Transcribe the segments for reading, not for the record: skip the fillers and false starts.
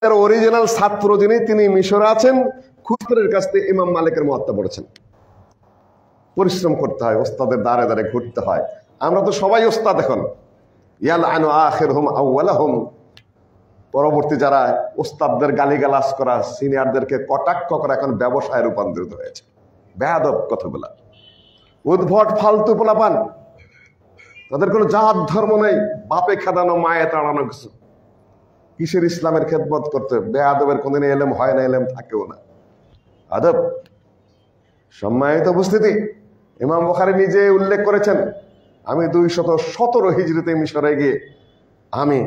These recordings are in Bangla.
অরিজিনাল ছাত্র যিনি, তিনি মিশরে আছেন, খুচরের কাছ থেকে ইমাম মালিকের মুয়াত্তা পড়েছেন। পরিশ্রম করতে হয়, ওস্তাদের দ্বারে দ্বারে ঘুরতে হয়। আমরা তো সবাই ওস্তাদ এখন। ইয়ালআনু আখিরহুম আউওয়ালাহুম, পরবর্তী যারা ওস্তাদদের গালিগালাজ করা, সিনিয়রদেরকে কটাক্ষ করা এখন ব্যবসায় রূপান্তরিত হয়েছে। বেয়াদব কথাগুলা, উদ্ভট ফালতু পোলাপান, তাদের কোনো জাত ধর্ম নেই, বাপে খেদানো মায়ে তাড়ানো কিছু। কিসের ইসলামের খেদমত করতে? বেয়াদবের কোনদিন এলেম হয় না, এলেম থাকেও না। আদব। সম্মানিত উপস্থিতি, ইমাম বুখারী নিজে উল্লেখ করেছেন, আমি 217 হিজরিতে মিশরে গিয়ে আমি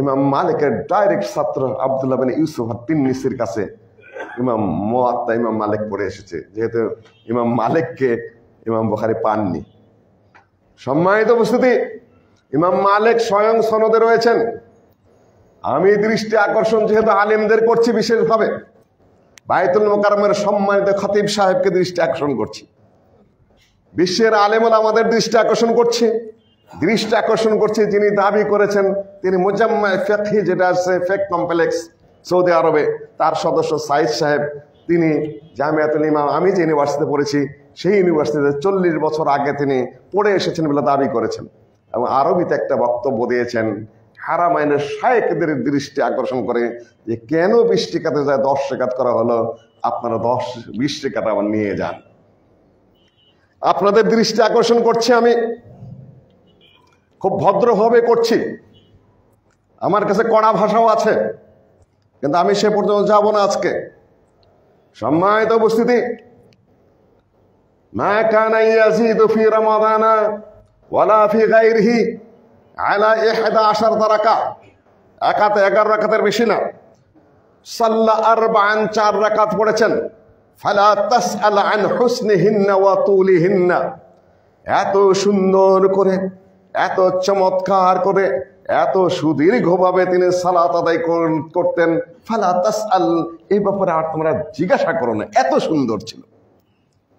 ইমাম মালিকের ডাইরেক্ট ছাত্র আব্দুল্লাহ বিন ইউসুফ আত-তিননিসির কাছে ইমাম মুয়াত্তা ইমাম মালিক পড়ে এসেছে, যেহেতু ইমাম মালিককে ইমাম বুখারী পাননি। সম্মানিত উপস্থিতি, ইমাম মালিক স্বয়ং সনদে রয়েছেন। আমি দৃষ্টি আকর্ষণ যেহেতু আলেমদের করছি, বিশেষভাবে বায়তুল মুকাররমের সম্মানিত খতিব সাহেবকে দৃষ্টি আকর্ষণ করছি, বিশ্বের আলেমুল আমাদের দৃষ্টি আকর্ষণ করছি, যিনি দাবি করেছেন তিনি মুজাম্মা ফিকহি, যেটা আছে ফিকহ কমপ্লেক্স সৌদি আরবে, তার সদস্য সাইদ সাহেব। তিনি জামিয়াতুল ইমাম, আমি যে ইউনিভার্সিটিতে পড়েছি সেই ইউনিভার্সিটিতে 40 বছর আগে তিনি পড়ে এসেছেন বলে দাবি করেছেন, এবং আরবিতে একটা বক্তব্য দিয়েছেন হারামাইনের শায়েখদের দৃষ্টি আকর্ষণ করে যে কেন 20 টাকাতে যায় 10 টাকাত করা হলো, আপনারা 10-20 টাকাটা আবার নিয়ে যান। আপনাদের দৃষ্টি আকর্ষণ করছি, আমি খুব ভদ্রভাবে করছি, আমার কাছে কড়া ভাষাও আছে, কিন্তু আমি সে পর্যন্ত যাব না আজকে। সম্মানিত উপস্থিতি, মা কানা ইয়াজিদু ফি রমাদানা ওয়ালা ফি গায়রিহি আলা 11 রাকাত, একাতে 11 রাকাতের বেশি না। সাল্লা আরবাআন, 4 রাকাত পড়েছেন। ফালা তাসআল আন হুসনিহিন্না ওয়া তুলিহিন্না, এত সুন্দর করে, এত চমৎকার করে, এত সুদীর্ঘভাবে তিনি সালাত আদায় করতেন। ফালা তাসআল, এই ব্যাপারে আর তোমরা জিজ্ঞাসা করো না, এত সুন্দর ছিল।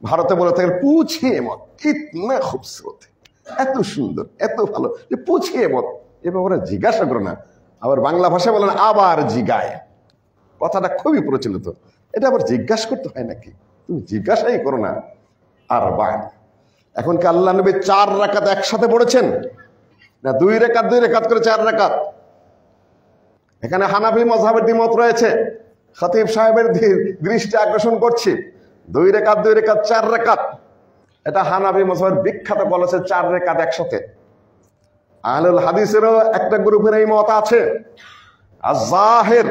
ভারতে বলে থাকেন পুছিয়ে মত, কিতনা খুবসুরত, এত সুন্দর, এত ভালো, যে পুছিয়ে মত, এ ব্যাপারে জিজ্ঞাসা করো না। আবার বাংলা ভাষায় বলেন আবার জিগায়, কথাটা খুবই প্রচলিত। এটা আবার জিজ্ঞাসা করতে হয় নাকি? তুমি জিজ্ঞাসাই করো না। আর এখন কি আল্লাহ নবী 4 রাকাত একসাথে পড়েছেন না 2 রাকাত করে 4 রাকাত? এখানে হানাফি মাযহাবের দ্বিমত রয়েছে, খতিব সাহেবের দৃষ্টি আকর্ষণ করছি। 2 রাকাত 4 রাকাত, এটা হানাফি মাযহাবের বিখ্যাত বলেছে 4 রাকাত একসাথে। আহলুল হাদিসেরও একটা গ্রুপের এই মত আছে। আয-যাহির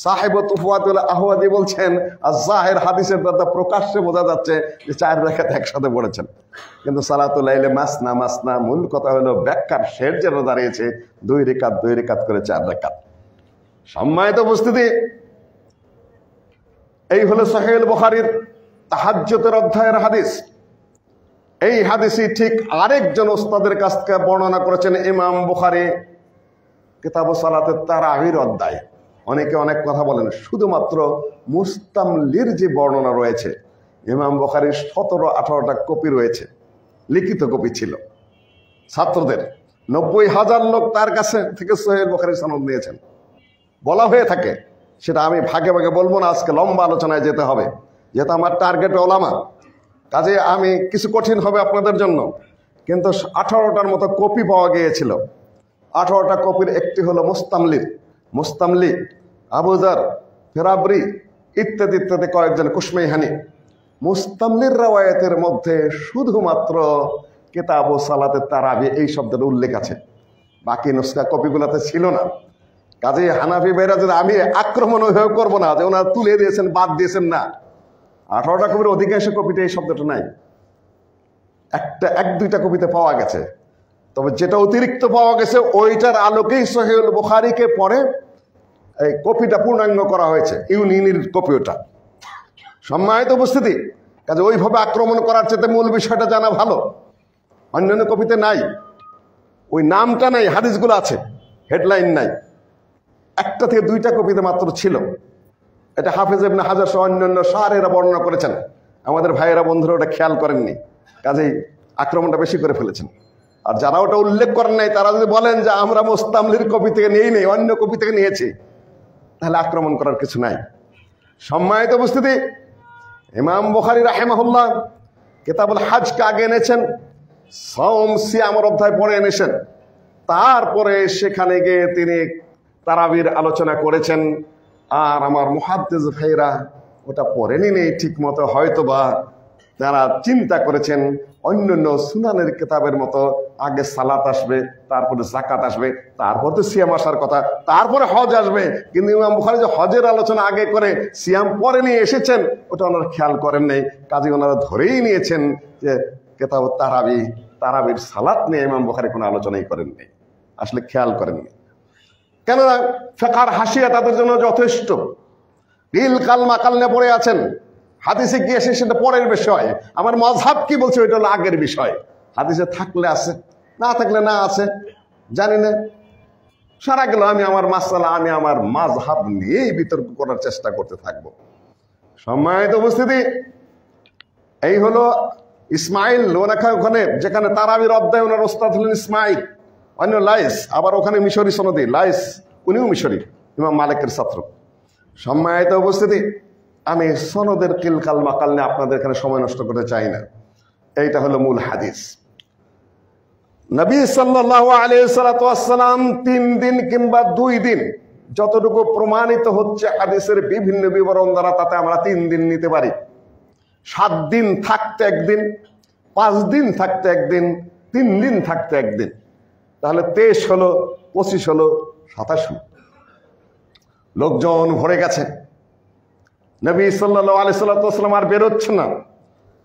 সাহেব তুফাতুল আহওয়াদি বলছেন, আয-যাহির হাদিসের দ্বারা প্রকাশ্যে বোঝা যাচ্ছে যে 4 রাকাত একসাথে পড়েছেন, কিন্তু সালাতুল লাইলে মাসনা মাসনা, মূল কথা হলো ব্যাখ্যার শের যেটা দাঁড়িয়েছে 2 রাকাত করে 4 রাকাত। সম্মানিত উপস্থিতি, এই হলো সহিহুল বুখারীর তাহাজ্জুদের অধ্যায়ের হাদিস। এই হাদিসই ঠিক আরেকজন ওস্তাদের কাছ থেকে বর্ণনা করেছেন ইমাম বুখারী কিতাবুস সালাতের তারাবির অধ্যায়। অনেকে অনেক কথা বলেন, শুধুমাত্র মুস্তামলির যে বর্ণনা রয়েছে, ইমাম বুখারীর 17-18টা কপি রয়েছে, লিখিত কপি ছিল ছাত্রদের। 90,000 লোক তার কাছে থেকে সহিহ বুখারীর সনদ নিয়েছেন বলা হয়ে থাকে। সেটা আমি ভাগে ভাগে বলবো না, আজকে লম্বা আলোচনায় যেতে হবে, যেহেতু আমার টার্গেট ওলামা, কাজে আমি কিছু কঠিন হবে আপনাদের জন্য। কিন্তু 18টার মতো কপি পাওয়া গিয়েছিল। 18টা কপির একটি হলো মুস্তামলি, আবুজার, ফেরাবরি ইত্যাদি ইত্যাদি কয়েকজন কুশমাইহানি। মুস্তামলির রাওয়ায়াতের মধ্যে শুধুমাত্র কিতাবুস সালাতের তারাবি এই শব্দের উল্লেখ আছে, বাকি নুসখা কপিগুলোতে ছিল না। কাজে হানাফি ভাইরা যদি, আমি আক্রমণ ওইভাবে করবো না যে ওনারা তুলে দিয়েছেন বাদ দিয়েছেন, না, 18টা কপির অধিকাংশ কপিতে এই শব্দটা নাই। 1-2টা কপিতে পাওয়া গেছে, তবে যেটা অতিরিক্ত পাওয়া গেছে ওইটার আলোকেই সহিহুল বুখারীকে পরে এই কপিটা পূর্ণাঙ্গ করা হয়েছে, ইউনিয়নের কপি ওটা। সম্মানিত উপস্থিতি, কাজে ওইভাবে আক্রমণ করার চেয়ে মূল বিষয়টা জানা ভালো। অন্যান্য কপিতে নাই, ওই নামটা নাই, হাদিসগুলো আছে, হেডলাইন নাই। 1টা থেকে 2টা কপিতে মাত্র ছিল। এটা হাফেজ ইবনে হাজার সহ অন্যান্য শায়খরা বর্ণনা করেছেন, আমাদের ভাইয়েরা বন্ধুরা ওটা খেয়াল করেননি, কাজেই আক্রমণটা বেশি করে ফেলেছেন। আর যারা ওটা উল্লেখ করেন নাই তারা যদি বলেন যে আমরা মুস্তামলির কপি থেকে নিয়েই নেই, অন্য কপি থেকে নিয়েছি, তাহলে আক্রমণ করার কিছু নাই। সম্মানিত উপস্থিতি, ইমাম বুখারী রাহিমাহুল্লাহ কিতাবুল হজকে আগে এনেছেন, সাওম সিয়ামের অধ্যায় পড়ে এনেছেন, তারপরে সেখানে গিয়ে তিনি তারাবির আলোচনা করেছেন। আর আমার মুহাদ্দিস ভাইরা ওটা পড়েনি নেই ঠিক মতো, হয়তোবা তারা চিন্তা করেছেন অন্যান্য সুনানের কিতাবের মতো আগে সালাত আসবে, তারপরে যাকাত আসবে, তারপর তো সিয়াম আসার কথা, তারপরে হজ আসবে। কিন্তু ইমাম বুখারী যে হজের আলোচনা আগে করে সিয়াম পরে নিয়ে এসেছেন, ওটা ওনারা খেয়াল করেন নাই। কাজে ওনারা ধরেই নিয়েছেন যে কিতাব তারাবির সালাত নিয়ে ইমাম বুখারী কোনো আলোচনাই করেননি, আসলে খেয়াল করেননি। কেননা ফিকহের হাসিয়া তাদের জন্য যথেষ্ট। ইল কাল মাকাল নিয়ে পড়ে আছেন, হাদিসে কি এসে সেটা পরের বিষয়। আমার মাযহাব কি বলছে ওইটা হলো আগের বিষয়। হাদিসে থাকলে আছে, না থাকলে না আছে, জানি না। সারা গেল আমি আমার মাসআলা, আমি আমার মাযহাব নিয়েই বিতর্ক করার চেষ্টা করতে থাকবো। সম্মানিত উপস্থিতি, এই হলো ইসমাইল। ওখানে যেখানে তারাবির অধ্যায় ওনার ওস্তাদ হলেন ইসমাইল, অন্য লাইস, আবার ওখানে মিশরি সনদি লাইস, উনিও মিশরি, ইমাম মালিকের ছাত্র। সম্মানিত উপস্থিতি, আমি সনদের কিলকাল মাকাল নিয়ে আপনাদের এখানে সময় নষ্ট করতে চাই না। এইটা হলো মূল হাদিস। নবী সাল্লাল্লাহু আলাইহি সাল্লাম 3 দিন কিংবা 2 দিন, যতটুকু প্রমাণিত হচ্ছে হাদিসের বিভিন্ন বিবরণ দ্বারা, তাতে আমরা 3 দিন নিতে পারি। 7 দিন থাকতে 1 দিন, 5 দিন থাকতে 1 দিন, 3 দিন থাকতে 1 দিন, তাহলে 23 হলো, 25 হলো, 27 হলো। লোকজন ভরে গেছে। নবী সাল্লাল্লাহু আলাইহি সাল্লাম আর বেরোচ্ছে না।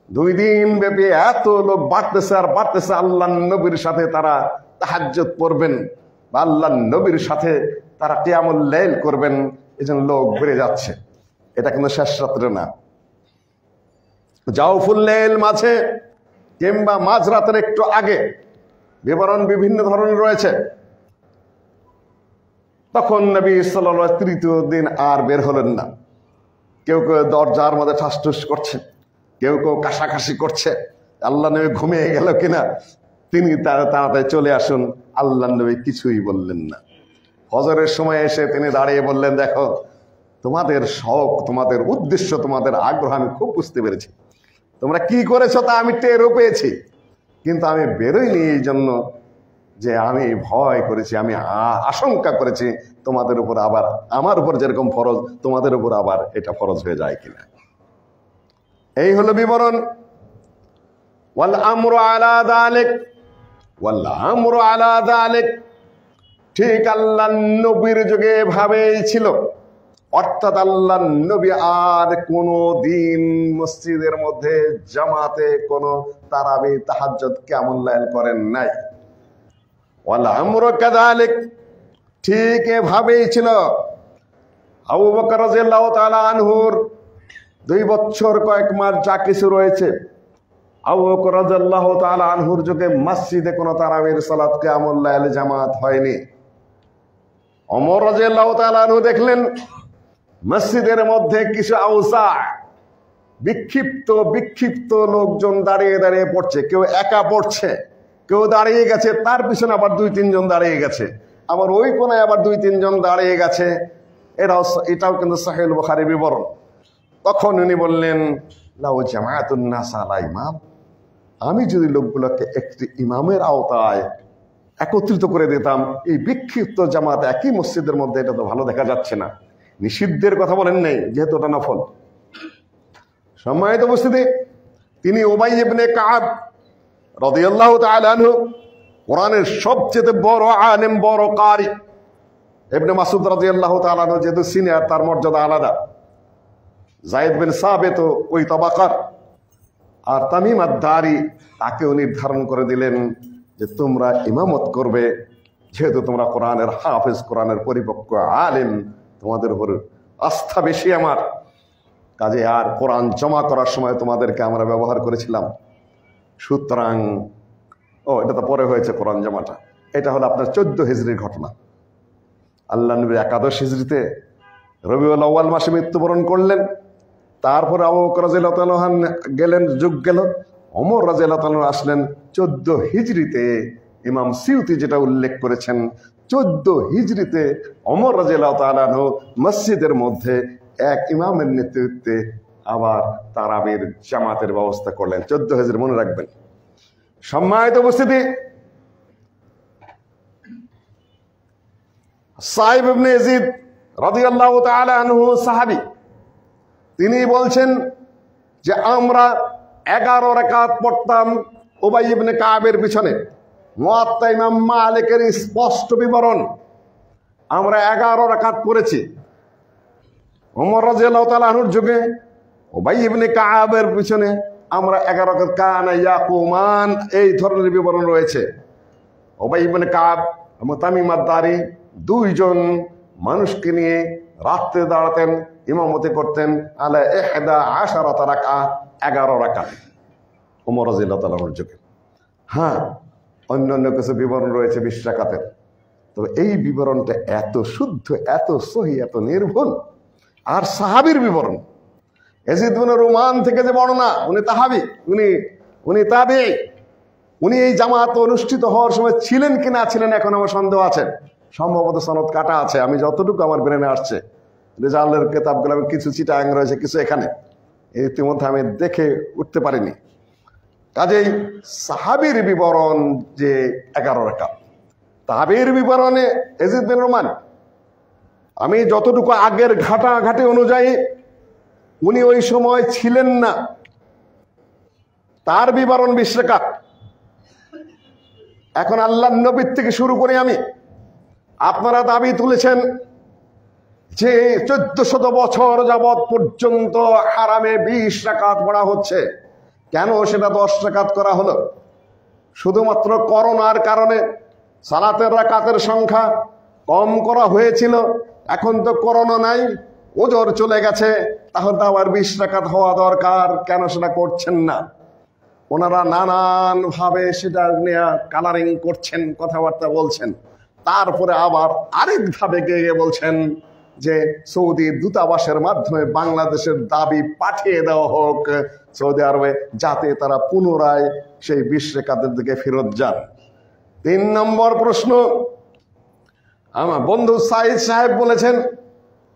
2 দিন ব্যাপী এত লোক বাড়তেছে আর বাড়তেছে। আল্লাহর নবীর সাথে তারা তাহাজ্জুদ পড়বেন বা আল্লাহর নবীর সাথে তারা কিয়ামুল লাইল করবেন, এজন্য লোক বেড়ে যাচ্ছে। এটা কিন্তু শেষ রাত্রে না, জাওফুল লাইল মাঝে কিংবা মাঝরাতের একটু আগে বিবরণ বিভিন্ন ধরনের রয়েছে। তখন নবী সাল্লাল্লাহু আলাইহি ওয়াসাল্লাম 3য় দিন আর বের হলেন না। কেউ কেউ দরজার মধ্যে ঠাসঠুস করছে, কেউ কেউ কাশাকাশি করছে, আল্লাহ নবী ঘুমিয়ে গেল কিনা। তিনি তাড়াতাড়ি চলে আসুন। আল্লাহ নবী কিছুই বললেন না। ফজরের সময় এসে তিনি দাঁড়িয়ে বললেন, দেখো তোমাদের শখ, তোমাদের উদ্দেশ্য, তোমাদের আগ্রহ আমি খুব বুঝতে পেরেছি। তোমরা কি করেছো তা আমি টেরও পেয়েছি, কিন্তু আমি বেরোইনি এই জন্য যে আমি ভয় করেছি, আমি আশঙ্কা করেছি তোমাদের উপর আবার আমার উপর যেরকম ফরজ তোমাদের উপর আবার এটা ফরজ হয়ে যায় কিনা। এই হলো বিবরণ। ওয়াল আমরু আলা যালিক, ওয়াল আমরু আলা যালিক, ঠিক আল্লাহর নবীর যুগে এভাবেই ছিল। অর্থাৎ আল্লাহর নবী আর কোনো দিন মসজিদের মধ্যে জামাতে কোনো তারাবি তাহাজ্জুদ কিয়ামুল লাইল করেন নাই। ওয়াল আমরু কাযালিক, ঠিক এভাবেই ছিল। আবু বকর রাদিয়াল্লাহু তাআলা আনহুর 2 বছর কয়েক মাস যা কিছু রয়েছে, আবু বকর রাদিয়াল্লাহু তাআলা আনহুর যুগে মসজিদে কোনো তারাবির সালাত কিয়ামুল লাইল জামাত হয়নি। ওমর রাদিয়াল্লাহু তাআলা আনহু দেখলেন মসজিদের মধ্যে কিছু আওসা বিক্ষিপ্ত লোকজন দাঁড়িয়ে দাঁড়িয়ে পড়ছে। কেউ একা পড়ছে, কেউ দাঁড়িয়ে গেছে, তার পিছনে আবার 2-3 জন দাঁড়িয়ে গেছে, আবার ওই কোনায় আবার 2-3 জন দাঁড়িয়ে গেছে। এটাও কিন্তু সহিহ বুখারী বিবরণ। তখন উনি বললেন, লাউ জামাআতুন নাস আলা ইমাম, আমি যদি লোকগুলোকে একটি ইমামের আওতায় একত্রিত করে দিতাম, এই বিক্ষিপ্ত জামাত একই মসজিদের মধ্যে, এটা তো ভালো দেখা যাচ্ছে না। নিষিদ্ধের কথা বলেন নাই, যেহেতু ওটা নফল। সম্মানিত উপস্থিতি, তিনি উবাই ইবনে কাব রাদিয়াল্লাহু তাআলা আনহু, কোরআনের সবচেয়ে বড় আলেম, বড় কারি। ইবনে মাসউদ রাদিয়াল্লাহু তাআলা আনহু যেহেতু সিনিয়র, তার মর্যাদা আলাদা। যায়েদ বিন সাবিত ওই তবাকার। আর তামিম আদ-দারি, তাকেও নির্ধারণ করে দিলেন যে তোমরা ইমামত করবে, যেহেতু তোমরা কোরআনের হাফেজ, কোরআনের পরিপক্ক আলেম, তোমাদের উপর আস্থা বেশি আমার। কাজে আর কোরআন জমা করার সময় তোমাদেরকে আমরা ব্যবহার করেছিলাম। সুতরাং এটা তো পরে হয়েছে কোরআন জমাটা। এটা হলো আপনার 14 হিজরির ঘটনা। আল্লাহ নবী 11 হিজরিতে রবিউল আউয়াল মাসে মৃত্যুবরণ করলেন। তারপরে আবু বকর রাদিয়াল্লাহু তাআলা গেলেন, যুগ গেল, ওমর রাদিয়াল্লাহু তাআলা আসলেন 14 হিজরিতে। ইমাম সিউতি যেটা উল্লেখ করেছেন 14 হিজরিতে ওমর রাদিয়াল্লাহু তাআলা আনহু মসজিদের মধ্যে এক ইমামের নেতৃত্বে আবার তারাবির জামাতের ব্যবস্থা করলেন। 14 হিজরি মনে রাখবেন। সম্মানিত উপস্থিতি, সাইব ইবনে ইয়াজিদ রাদিয়াল্লাহু তাআলা আনহু সাহাবী, তিনি বলছেন যে আমরা 11 রাকাত পড়তাম উবাই ইবনে কাবের পিছনে। মুয়াত্তা ইমাম মালিকের স্পষ্ট বিবরণ, আমরা 11 রাকাত পড়েছি। ওমর রাদিয়াল্লাহু তাআলা আনহুর যুগে উবাই ইবনে কাবের পিছনে আমরা 11 রাকাত কানা ইয়াকুমান, এই ধরনের বিবরণ রয়েছে। উবাই ইবনে কাব এবং তামিম আদ-দারি দুইজন মানুষকে নিয়ে রাত্রে দাঁড়াতেন, ইমামতি করতেন আলা 11 রাকা, 11 রাকাত ওমর রাদিয়াল্লাহু তাআলা আনহুর যুগে। হ্যাঁ, অন্যান্য কিছু বিবরণ রয়েছে 20 রাকাতের, তবে এই বিবরণটা এত শুদ্ধ, এত সহি, এত নির্ভুল। আর সাহাবীর বিবরণ, ইয়াজিদ ইবনে রুমান থেকে যে বর্ণনা, উনি তাহাবী, উনি তাবেঈ, উনি এই জামাত অনুষ্ঠিত হওয়ার সময় ছিলেন কি না ছিলেন এখন আমার সন্দেহ আছে। সম্ভবত সনদ কাটা আছে, আমি যতটুকু আমার ব্রেনে আসছে। রেজালের কিতাবগুলো আমি কিছু চিটাং রয়েছে, কিছু এখানে ইতিমধ্যে আমি দেখে উঠতে পারিনি। কাজেই সাহাবীর বিবরণ যে 11 রাকাত, তাহাবীর বিবরণে ইয়াজিদ বিন রুমান, আমি যতটুকু আগের ঘাটাঘাটি অনুযায়ী উনি ওই সময় ছিলেন না, তার বিবরণ 20 রাকাত। এখন আল্লাহর নবীর থেকে শুরু করি আমি। আপনারা দাবি তুলেছেন যে 1400 বছর যাবৎ পর্যন্ত হারামে 20 রাকাত পড়া হচ্ছে, কেন সেটা 10 রাকাত করা হলো? শুধুমাত্র করোনার কারণে সালাতের রাকাতের সংখ্যা কম করা হয়েছিল। এখন তো করোনা নাই, ওজর চলে গেছে, তাহলে তো আবার 20 রাকাত হওয়া দরকার, কেন সেটা করছেন না? ওনারা নানান ভাবে সেটা নিয়ে কালারিং করছেন, কথাবার্তা বলছেন। তারপরে আবার আরেক ধাপে গিয়ে বলছেন যে সৌদির দূতাবাসের মাধ্যমে বাংলাদেশের দাবি পাঠিয়ে দেওয়া হোক সৌদি আরবে, যাতে তারা পুনরায় সেই 20 রাকাতের দিকে ফেরত যান। 3 নম্বর প্রশ্ন, আমার বন্ধু সাইদ সাহেব বলেছেন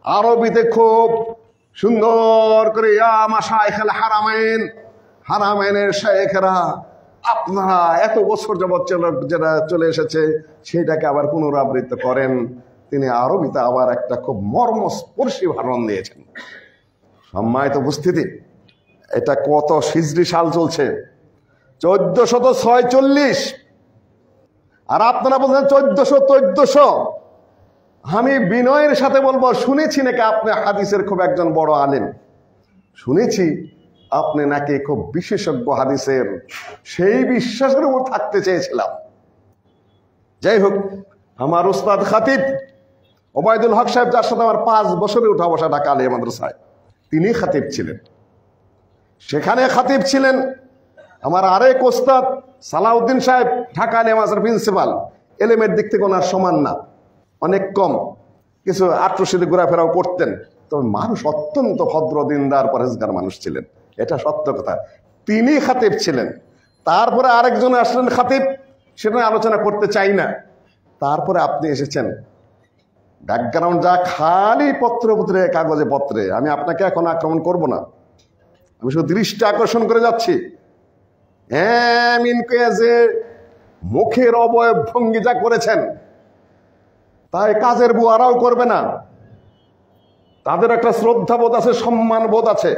আরবিতে খুব সুন্দর করে ইয়া মাশায়েখুল হারামাইন, হারামাইনের শেখরা, আপনারা এত বছর যাবৎ যেটা চলে এসেছে সেটাকে আবার পুনরাবৃত্তি করেন। তিনি আরবিতে আবার একটা খুব মর্মস্পর্শী ভাষণ দিয়েছেন। সম্মানিত উপস্থিতি, এটা কত হিজরি সাল চলছে? 1446, আর আপনারা বলছেন 1400। আমি বিনয়ের সাথে বলবো, শুনেছি নাকি আপনি হাদিসের খুব একজন বড় আলেম, শুনেছি আপনি নাকি খুব বিশেষজ্ঞ হাদিসের, সেই বিশ্বাসের উপর থাকতে চেয়েছিলাম। যাই হোক, আমার উস্তাদ খাতিব ওবায়দুল হক সাহেব, যার সাথে আমার 5 বছরে উঠা বসা ঢাকা আলিয়া মাদ্রাসায়, তিনি খাতিব ছিলেন। সেখানে খাতিব ছিলেন আমার আরেক ওস্তাদ সালাউদ্দিন সাহেব, ঢাকা আলিয়া মাদ্রাসার প্রিন্সিপাল। এলেমের দিক থেকে ওনার সমান না, অনেক কম, কিছু আট্রসিতে ঘোরাফেরাও করতেন, তবে মানুষ অত্যন্ত ভদ্র, দিনদার, পরেজগার মানুষ ছিলেন, এটা সত্য কথা। তিনি খাতিব ছিলেন। তারপরে আরেকজন আসলেন খাতিব, সেটা আলোচনা করতে চাই না। তারপরে আপনি এসেছেন, ব্যাকগ্রাউন্ড যা খালি পত্রে কাগজে পত্রে, আমি আপনাকে এখন আক্রমণ করব না, আমি শুধু দৃষ্টি আকর্ষণ করে যাচ্ছি। যে মুখের অবয়ব ভঙ্গি যা করেছেন, তাই কাজের বুয়ারাও করবে না। তাদের একটা শ্রদ্ধা বোধ আছে, সম্মান বোধ আছে।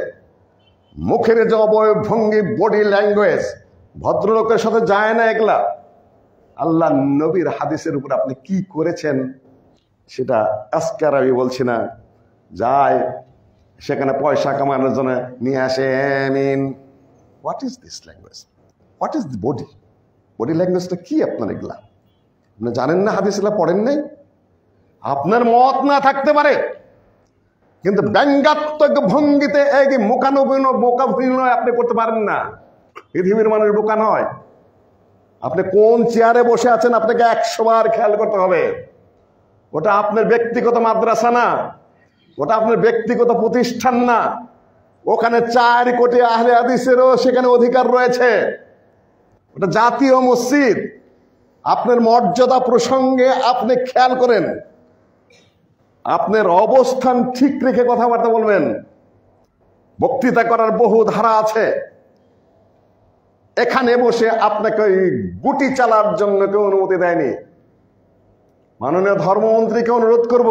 মুখের যে অবয়ব ভঙ্গি, বডি ল্যাঙ্গুয়েজ, ভদ্রলোকের সাথে যায় না এগুলা। আল্লাহ নবীর হাদিসের উপর আপনি কি করেছেন সেটা আজকার আমি বলছি না। যায় সেখানে পয়সা কামানোর জন্য নিয়ে আসে। What is this language? What is the body? Body ল্যাঙ্গুয়েজটা কি আপনার? এগুলা আপনি জানেন না, হাদিসগুলা পড়েন নাই। আপনার মত না থাকতে পারে, কিন্তু ব্যঙ্গাত্মক ভঙ্গিতে এই মোকাভিনয় আপনি করতে পারেন না। পৃথিবীর মানুষ বোকা নয়। আপনি কোন চেয়ারে বসে আছেন আপনাকে 100 বার খেয়াল করতে হবে। ওটা আপনার ব্যক্তিগত মাদ্রাসা না, ওটা আপনার ব্যক্তিগত প্রতিষ্ঠান না। ওখানে 4 কোটি আহলে হাদিসেরও সেখানে অধিকার রয়েছে। ওটা জাতীয় মসজিদ। আপনার মর্যাদা প্রসঙ্গে আপনি খেয়াল করেন, আপনার অবস্থান ঠিক রেখে কথাবার্তা বলবেন। বক্তৃতা করার বহু ধারা আছে, এখানে বসে আপনাকে ওই গুটি চালার জন্য কেউ অনুমতি দেয়নি। মাননীয় ধর্মমন্ত্রীকে অনুরোধ করব,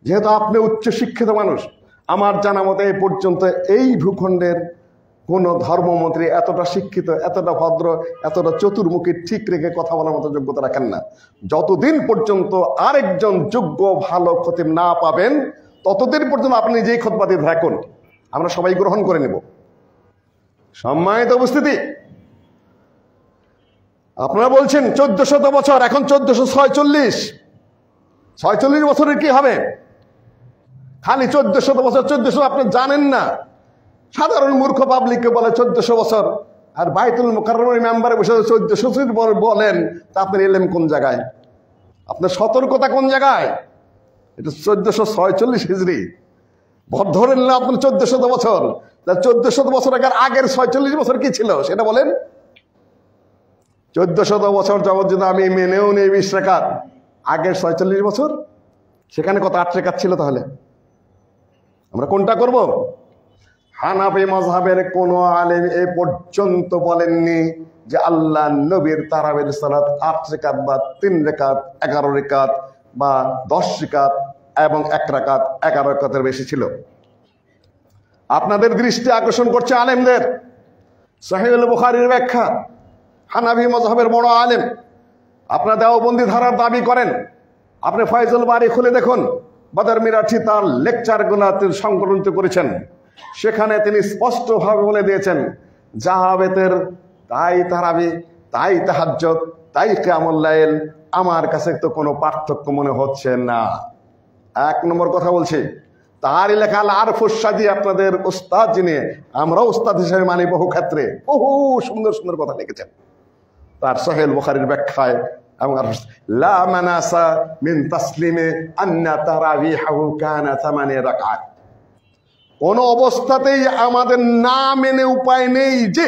যেহেতু আপনি উচ্চ শিক্ষিত মানুষ, আমার জানা মতে এই পর্যন্ত এই ভূখণ্ডের কোন ধর্মমন্ত্রী এতটা শিক্ষিত, এতটা ভদ্র, এতটা চতুর্মুখী ঠিক রেখে কথা বলার মতো যোগ্যতা রাখেন না। যতদিন পর্যন্ত আরেকজন যোগ্য ভালো খতিব না পাবেন, ততদিন পর্যন্ত আপনি নিজেই খুতবা দিতে থাকুন, আমরা সবাই গ্রহণ করে নেব। সম্মানিত উপস্থিতি, আপনারা বলছেন 1400 বছর, এখন 1446। 46 বছরের কি হবে? খালি 1400 বছর, 1400 আপনি জানেন না। সাধারণ মূর্খ পাবলিককে বলে 1400 বছর, আর বাইতুল মুকাররমের মেম্বারে বসে 1400 বলেন, তা আপনার এলেম কোন জায়গায়? আপনার সতর্কতা কোন জায়গায়? এটা 1446 হিজরি ধরে নিলে আপনার 1400 বছর। 1400 বছর আগের 46 বছর কি ছিল সেটা বলেন। 1400 বছর যাবত যদি আমি মেনেও নেই 20 রাকাত, আগের 46 বছর সেখানে কত 8 রাকাত ছিল? তাহলে আমরা কোনটা করব? হানাফি মাযহাবের কোন আলেম এ পর্যন্ত বলেননি যে আল্লাহ নবীর তারাবির সালাত 8 রাকাত বা 3 রাকাত, 11 রাকাত বা 10 রাকাত এবং 1 রাকাত 11 রাকাতের বেশি ছিল। আপনাদের দৃষ্টি আকর্ষণ করছে আলেমদের সহিহুল বুখারীর ব্যাখ্যা। হানাফি মাযহাবের বড় আলেম, আপনারা দেওবন্দি ধারার দাবি করেন, আপনি ফয়জুল বারী খুলে দেখুন, বদর মিরাঠি তার লেকচারগুলোতে সংকলন করেছেন, সেখানে তিনি স্পষ্টভাবে বলে দিয়েছেন জাহাবেতের তাই তারাবি, তাই তাহাজ্জুদ, তাই কিয়ামুল লাইল, আমার কাছে তো কোনো পার্থক্য মনে হচ্ছে না। 1 নম্বর কথা বলছি, তার লেখা আল আরফুস সাদি, আপনাদের উস্তাদ যিনি, আমরাও উস্তাদ হিসেবে মানি বহু ক্ষেত্রে, বহু সুন্দর সুন্দর কথা লিখেছেন তার সহিহুল বুখারীর ব্যাখ্যায়। এবং লা মানাসা মিন তাসলিমে আন্না তারাবিহু কানা 8 রাকাত, কোন অবস্থাতেই আমাদের না মেনে উপায় নেই যে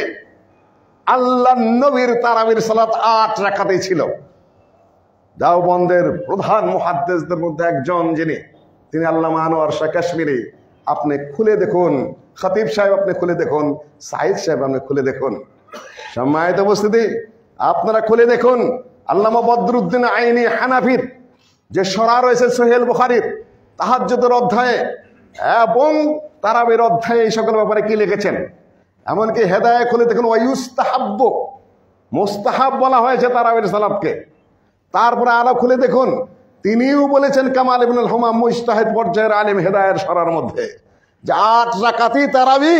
আল্লাহ নবীর তারাবির সালাত 8 রাকাতেই ছিল। দেওবন্দের প্রধান মুহাদ্দিসদের মধ্যে একজন যিনি, তিনি আল্লামা আনোয়ার শাহ কাশ্মীরি, আপনি খুলে দেখুন, খতিব সাহেব আপনি খুলে দেখুন, সাইদ সাহেব আপনি খুলে দেখুন। সম্মানিত উপস্থিতি, আপনারা খুলে দেখুন আল্লামা বদরুদ্দিন আইনি হানাফির যে সরা রয়েছে সহিহুল বুখারীর তাহাজ্জুদের অধ্যায়ে এবং তারাবির অধ্যায়ে এই সকল ব্যাপারে কি লিখেছেন। এমনকি হেদায়ে খুলে দেখুন, ওয়ায়ুস্তাহাব্ব, মুস্তাহাব বলা হয়েছে তারাবির সালাতকে। তারপরে আরো খুলে দেখুন, তিনিও বলেছেন কামাল ইবনুল হুমাম মুজতাহিদ পর্যায়ের আলেম হেদায়ের সরার মধ্যে, যে 8 রাকাতই তারাবি,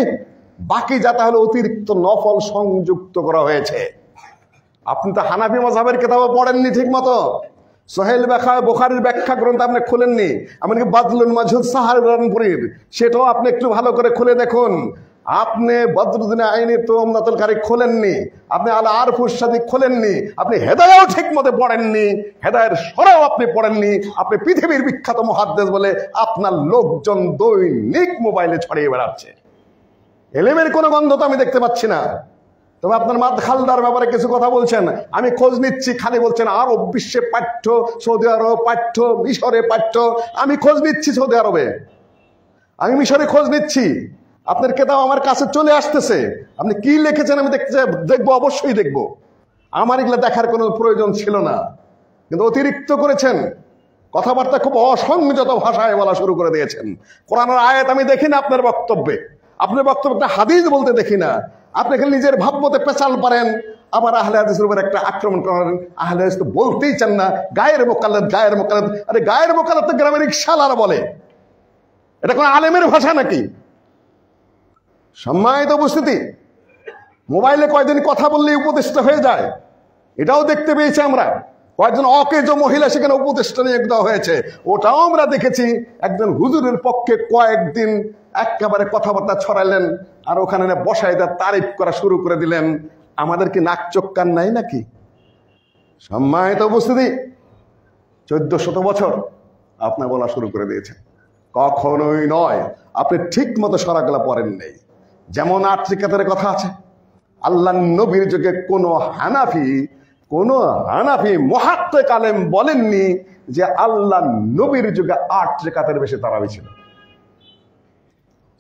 বাকি যা তাহলে অতিরিক্ত নফল সংযুক্ত করা হয়েছে। আপনি তো হানাফি মাযহাবের কিতাবও পড়েননি ঠিক মতো, সহিহুল বুখারীর ব্যাখ্যা গ্রন্থ আপনি খুলেননি, এমনকি বাদলুল মাজহুদ সাহারানপুরীর সেটাও আপনি একটু ভালো করে খুলে দেখুন। আপনি বদরুদ্দিন আইনি তো উমদাতুল কারী খোলেননি, আপনি আল আরফুস সাদি খোলেননি, আপনি হেদায়াও ঠিক মতো পড়েননি, হেদায়ের সরাও আপনি পড়েননি। আপনি পৃথিবীর বিখ্যাত মুহাদ্দিস বলে আপনার লোকজন দৈনিক মোবাইলে ছড়িয়ে বেড়াচ্ছে, এলেমের কোনো গন্ধ তো আমি দেখতে পাচ্ছি না। তবে আপনার মাদখালদার ব্যাপারে কিছু কথা বলছেন, আমি খোঁজ নিচ্ছি, খালি বলছেন আরব বিশ্বে পাঠ্য, সৌদি আরব পাঠ্য, মিশরে পাঠ্য। আমি খোঁজ নিচ্ছি সৌদি আরবে, আমি মিশরে খোঁজ নিচ্ছি, আপনার কেতাব আমার কাছে চলে আসতেছে। আপনি কি লিখেছেন আমি দেখবো, অবশ্যই দেখবো। আমার এগুলো দেখার কোনো প্রয়োজন ছিল না, কিন্তু অতিরিক্ত করেছেন, কথাবার্তা খুব অসংযত ভাষায় বলা শুরু করে দিয়েছেন। কোরআনের আয়াত আমি দেখি না আপনার বক্তব্যে, আপনার বক্তব্যে একটা হাদিস বলতে দেখি না। আপনি খালি নিজের ভাবমতে পেঁচাল পারেন, আবার আহলে হাদিসের উপর একটা আক্রমণ করেন। আহলে হাদিস তো বলতেই চান না, গায়ের মোকাল্লাদ, গায়ের মোকাল্লাদ। আরে গায়ের মোকাল্লাদ তো গ্রামের রিকশাওয়ালারা বলে, এটা কোন আলেমের ভাষা নাকি? সম্মানিত উপস্থিতি, মোবাইলে কয়দিন কথা বললেই উপদেষ্টা হয়ে যায়, এটাও দেখতে পেয়েছি আমরা। কয়েকজন অকেজ মহিলা সেখানে উপদেষ্টা নিয়োগ দেওয়া হয়েছে, ওটাও আমরা দেখেছি। একজন হুজুরের পক্ষে কয়েকদিন একেবারে কথাবার্তা ছড়াইলেন, আর ওখানে বসায় তার তারিফ করা শুরু করে দিলেন। আমাদের কি নাক চোখ কান নাই নাকি? সম্মানিত উপস্থিতি, 1400 বছর আপনি বলা শুরু করে দিয়েছেন। কখনোই নয়, আপনি ঠিক মতো সরাগুলা পড়েন নেই। যেমন 8 রাকাতের কথা আছে, আল্লাহ নবীর যুগে কোনো হানাফি, কোন হানাফি মুহাক্কিক আলেম বলেননি যে আল্লাহ নবীর যুগে 8 রাকাতের বেশি তারাবি ছিল।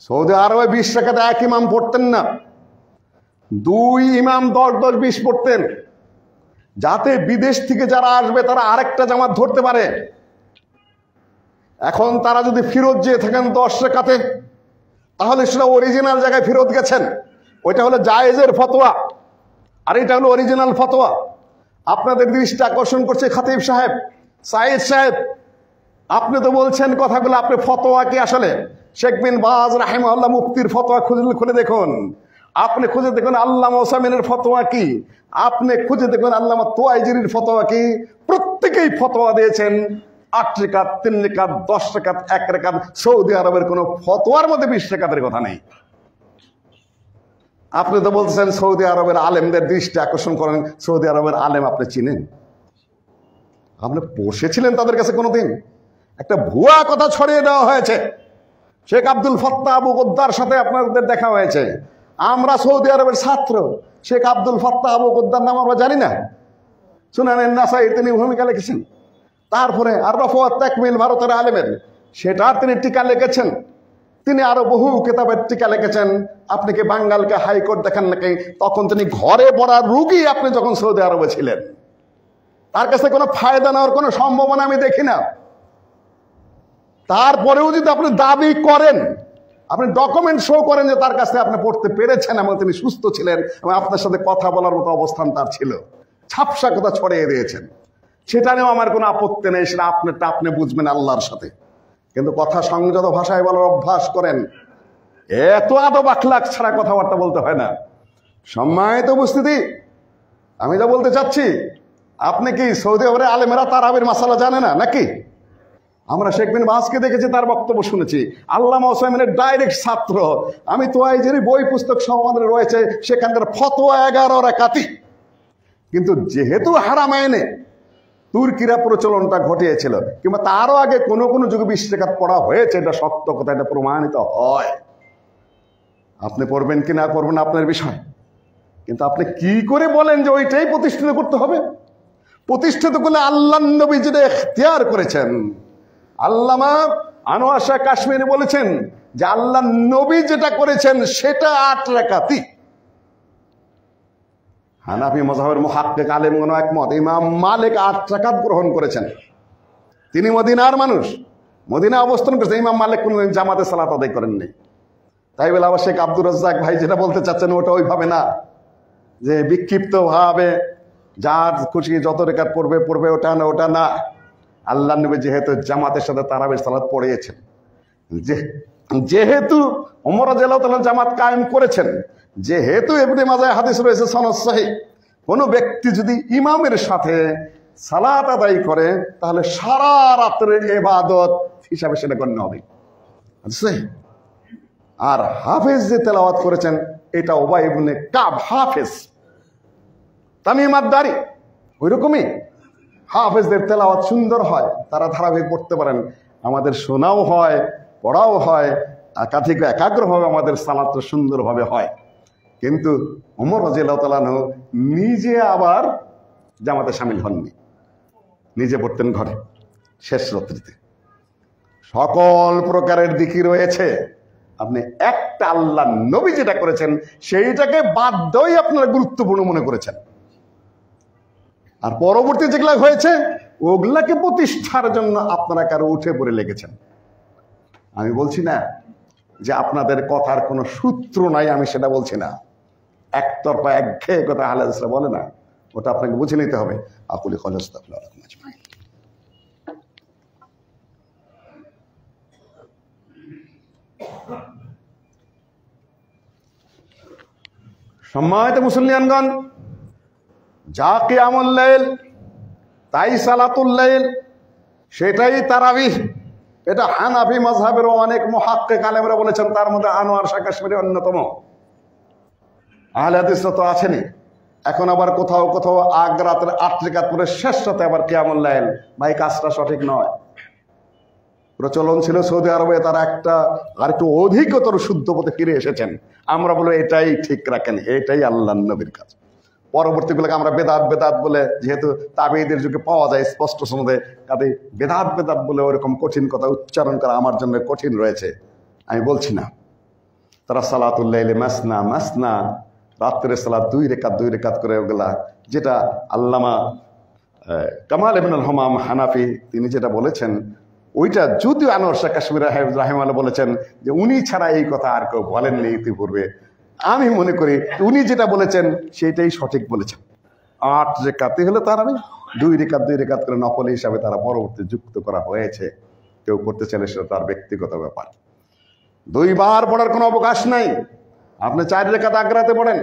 সৌদি আরবে 20 রাকাতে এক ইমাম পড়তেন না, 2 ইমাম 10-10, 20 পড়তেন, যাতে বিদেশ থেকে যারা আসবে তারা আরেকটা জামাত ধরতে পারে। এখন তারা যদি ফিরত যেয়ে থাকেন 10 রাকাতে, তাহলে সেটা অরিজিনাল জায়গায় ফিরত গেছেন, ওইটা হলো জায়েজের ফতোয়া, আর এটা হলো অরিজিনাল ফতোয়া। আপনাদের দৃষ্টি আকর্ষণ করছে খতিব সাহেব, সাইদ সাহেব, আপনি তো বলছেন কথাগুলো, আপনি ফতোয়া কি আসলে শেখ বিন বাজ রাহিমাহুল্লাহ মুফতির ফতোয়া খুলে দেখুন, আপনি খুঁজে দেখুন আল্লামা ওসামিনের ফতোয়া কি, আপনি খুঁজে দেখুন আল্লামা তুয়াইজিরির ফতোয়া কি। প্রত্যেকেই ফতোয়া দিয়েছেন 8 রাকাত, 3 রাকাত, 10 রাকাত, 1 রাকাত। সৌদি আরবের কোন ফতোয়ার মধ্যে 20 রাকাতের কথা নেই। আপনি তো বলতেছেন সৌদি আরবের আলেমদের দৃষ্টি আকর্ষণ করেন, সৌদি আরবের আলেম আপনি চিনেন? আপনি বসেছিলেন তাদের কাছে কোনোদিন? একটা ভুয়া কথা ছড়িয়ে দেওয়া হয়েছে, শেখ আব্দুল ফাত্তাহ আবু গদ্দার সাথে আপনাদের দেখা হয়েছে। আমরা সৌদি আরবের ছাত্র, শেখ আব্দুল ফাত্তাহ আবু গদ্দার নাম আমরা জানি না? সুনানে নাসাই তিনি ভূমিকা লিখেছেন। তারপরে আর রফাত তাকমিল ভারতের আলেমের, সেটার তিনি টিকা লিখেছেন। তিনি আরো বহু কিতাবের টিকা লিখেছেন। আপনি কি বাঙ্গালকে হাইকোর্ট দেখেন নাকি? তখন তিনি ঘরে পড়া রুগী, আপনি যখন সৌদি আরবে ছিলেন। তার কাছে কোনো ফায়দা নেওয়ার কোনো সম্ভাবনা আমি দেখি না। তারপরেও যদি আপনি দাবি করেন, আপনি ডকুমেন্ট শো করেন যে তার কাছে আপনি পড়তে পেরেছেন এবং তিনি সুস্থ ছিলেন এবং আপনার সাথে কথা বলার মতো অবস্থান তার ছিল, ছাপসা কথা ছড়িয়ে দিয়েছেন, সেটা নিয়েও আমার কোনো আপত্তি নেই, সেটা আপনারটা আপনি বুঝবেন আল্লাহর সাথে। কিন্তু কথা সংযত ভাষায় বলার অভ্যাস করেন, এত আদব আখলাক ছাড়া কথাবার্তা বলতে হয় না। সম্মানিত উপস্থিতি, আমি যা বলতে চাচ্ছি, আপনি কি সৌদি আরবের আলেমেরা তারাবির মাসালা জানে না নাকি? আমরা শেখ বিন বাজকে দেখেছি, তার বক্তব্য শুনেছি, আল্লামা ওসাইমিনের ডাইরেক্ট ছাত্র। আমি তোয়াইজের বই পুস্তক সহ আমাদের রয়েছে, সেখানকার ফতোয়া 11 রাকাতি। কিন্তু যেহেতু হারামাইনে তুর্কিরা প্রচলনটা ঘটিয়েছিল, কিংবা তারও আগে কোনো কোনো যুগে 20 রাকাত পড়া হয়েছে, এটা সত্য কথা, এটা প্রমাণিত হয়। আপনি পড়বেন কি না করবেন আপনার বিষয়, কিন্তু আপনি কি করে বলেন যে ওইটাই প্রতিষ্ঠিত করতে হবে? প্রতিষ্ঠিত করলে আল্লাহ নবী যেটা ইখতিয়ার করেছেন, আল্লামা আনোয়ার শাহ কাশ্মীরি বলেছেন যে আল্লাহ নবী যেটা করেছেন সেটা 8 রাকাতি। হানাফি মাযহাবের মুহাক্কিক আলেমগণ একমত, ইমাম মালিক 8 রাকাত গ্রহণ করেছেন। তিনি মদিনার মানুষ, মদিনা অবস্থান করেছেন। ইমাম মালিক কোনদিন জামাতে সালাত আদায় করেননি। তাই বলে আবার শেখ আব্দুর রাজ্জাক ভাই যেটা বলতে চাচ্ছেন ওটা ওইভাবে না, যে বিক্ষিপ্ত ভাবে যার খুশি যত রাকাত পড়বে পড়বে, ওটা না। আল্লাহ নবী যেহেতু জামাতের সাথে তারাবির সালাত পড়িয়েছেন, যেহেতু ওমর রাদিয়াল্লাহু তাআলা জামাত কায়েম করেছেন, যেহেতু ইবনে মাজাহ হাদিস রয়েছে সনদ সহিহ, কোন ব্যক্তি যদি ইমামের সাথে সালাত আদায় করে তাহলে সারা রাতের ইবাদত হিসাবে সেটা গণ্য হবে। আর হাফেজ যে তেলাওয়াত করেছেন এটা উবাই ইবনে কাব হাফেজ, তামিম আদ-দারি, ওইরকমই হাফেজদের তেলাওয়াত সুন্দর হয়, তারা ধারাবাহিক পড়তে পারেন। আমাদের শোনাও হয়, পড়াও হয়, একাধিক একাগ্রভাবে আমাদের সালাত সুন্দরভাবে হয়। কিন্তু ওমর রাদিয়াল্লাহু তাআলা আনহু নিজে আবার জামাতে শামিল হননি, নিজে পড়তেন ঘরে শেষ রাত্রিতে। সকল প্রকারের দিকই রয়েছে, আপনি একটা আল্লাহ নবী যেটা করেছেন সেইটাকে বাধ্যই আপনারা গুরুত্বপূর্ণ মনে করেছেন, আর পরবর্তী যেগুলা হয়েছে ওগুলাকে প্রতিষ্ঠার জন্য আপনারা কারো উঠে পড়ে লেগেছেন। আমি বলছি না যে আপনাদের কথার কোনো সূত্র নাই, আমি সেটা বলছি না। একতরফা একঘেয়ে কথা আহলে হাদিসরা বলে না, ওটা আপনাকে বুঝে নিতে হবে। আকুলি কওলি আস্তাগফিরুল্লাহ আজমাইন। সম্মানিত মুসল্লিয়ানগণ, যা কিয়ামুল লাইল তাই সালাতুল লাইল, সেটাই তারাবিহ। এটা হানাফি মাযহাবের অনেক মুহাক্কিক আলেমরা বলেছেন, তার মধ্যে আনোয়ার শাহ কাশ্মীরি অন্যতম। আহলে হাদিসরা তো আছেনই, এখন আবার কোথাও কোথাও আগ রাতের 8 রাকাত পরে শেষ রাতে আবার কিয়ামুল লাইল। ভাই, কাজটা সঠিক নয়। প্রচলন ছিল সৌদি আরবে, তারা একটা আর একটু অধিকতর শুদ্ধ পথে ফিরে এসেছেন। আমরা বলবো এটাই ঠিক রাখেন, এটাই আল্লাহর নবীর কাজ। পরবর্তীগুলোকে আমরা বেদাত বেদাত বলে, যেহেতু তাবেঈদের যুগে পাওয়া যায় স্পষ্ট সনদে, কাজে বেদাত বেদাত বলে ওরকম কঠিন কথা উচ্চারণ করা আমার জন্য কঠিন রয়েছে, আমি বলছি না। তারা সালাতুল লাইলি মাসনা মাসনা, রাত্রের সালাত 2 রেকাত করে, ওগুলা যেটা আল্লামা কামাল ইবনুল হামাম হানাফি তিনি যেটা বলেছেন, ওইটা যদিও আনোয়ার শাহ কাশ্মীর রাহিমাহুল্লাহ বলেছেন যে উনি ছাড়া এই কথা আর কেউ বলেননি ইতিপূর্বে, আমি মনে করি উনি যেটা বলেছেন সেটাই সঠিক বলেছেন। 8 রেকাতে হলে তার আমি 2 রেকাত করে নফল হিসাবে তারা পরবর্তী যুক্ত করা হয়েছে। কেউ করতে চাইলে সেটা তার ব্যক্তিগত ব্যাপার। 2 বার পড়ার কোনো অবকাশ নাই। আপনি 4 রেকাত আগ্রাতে পড়েন,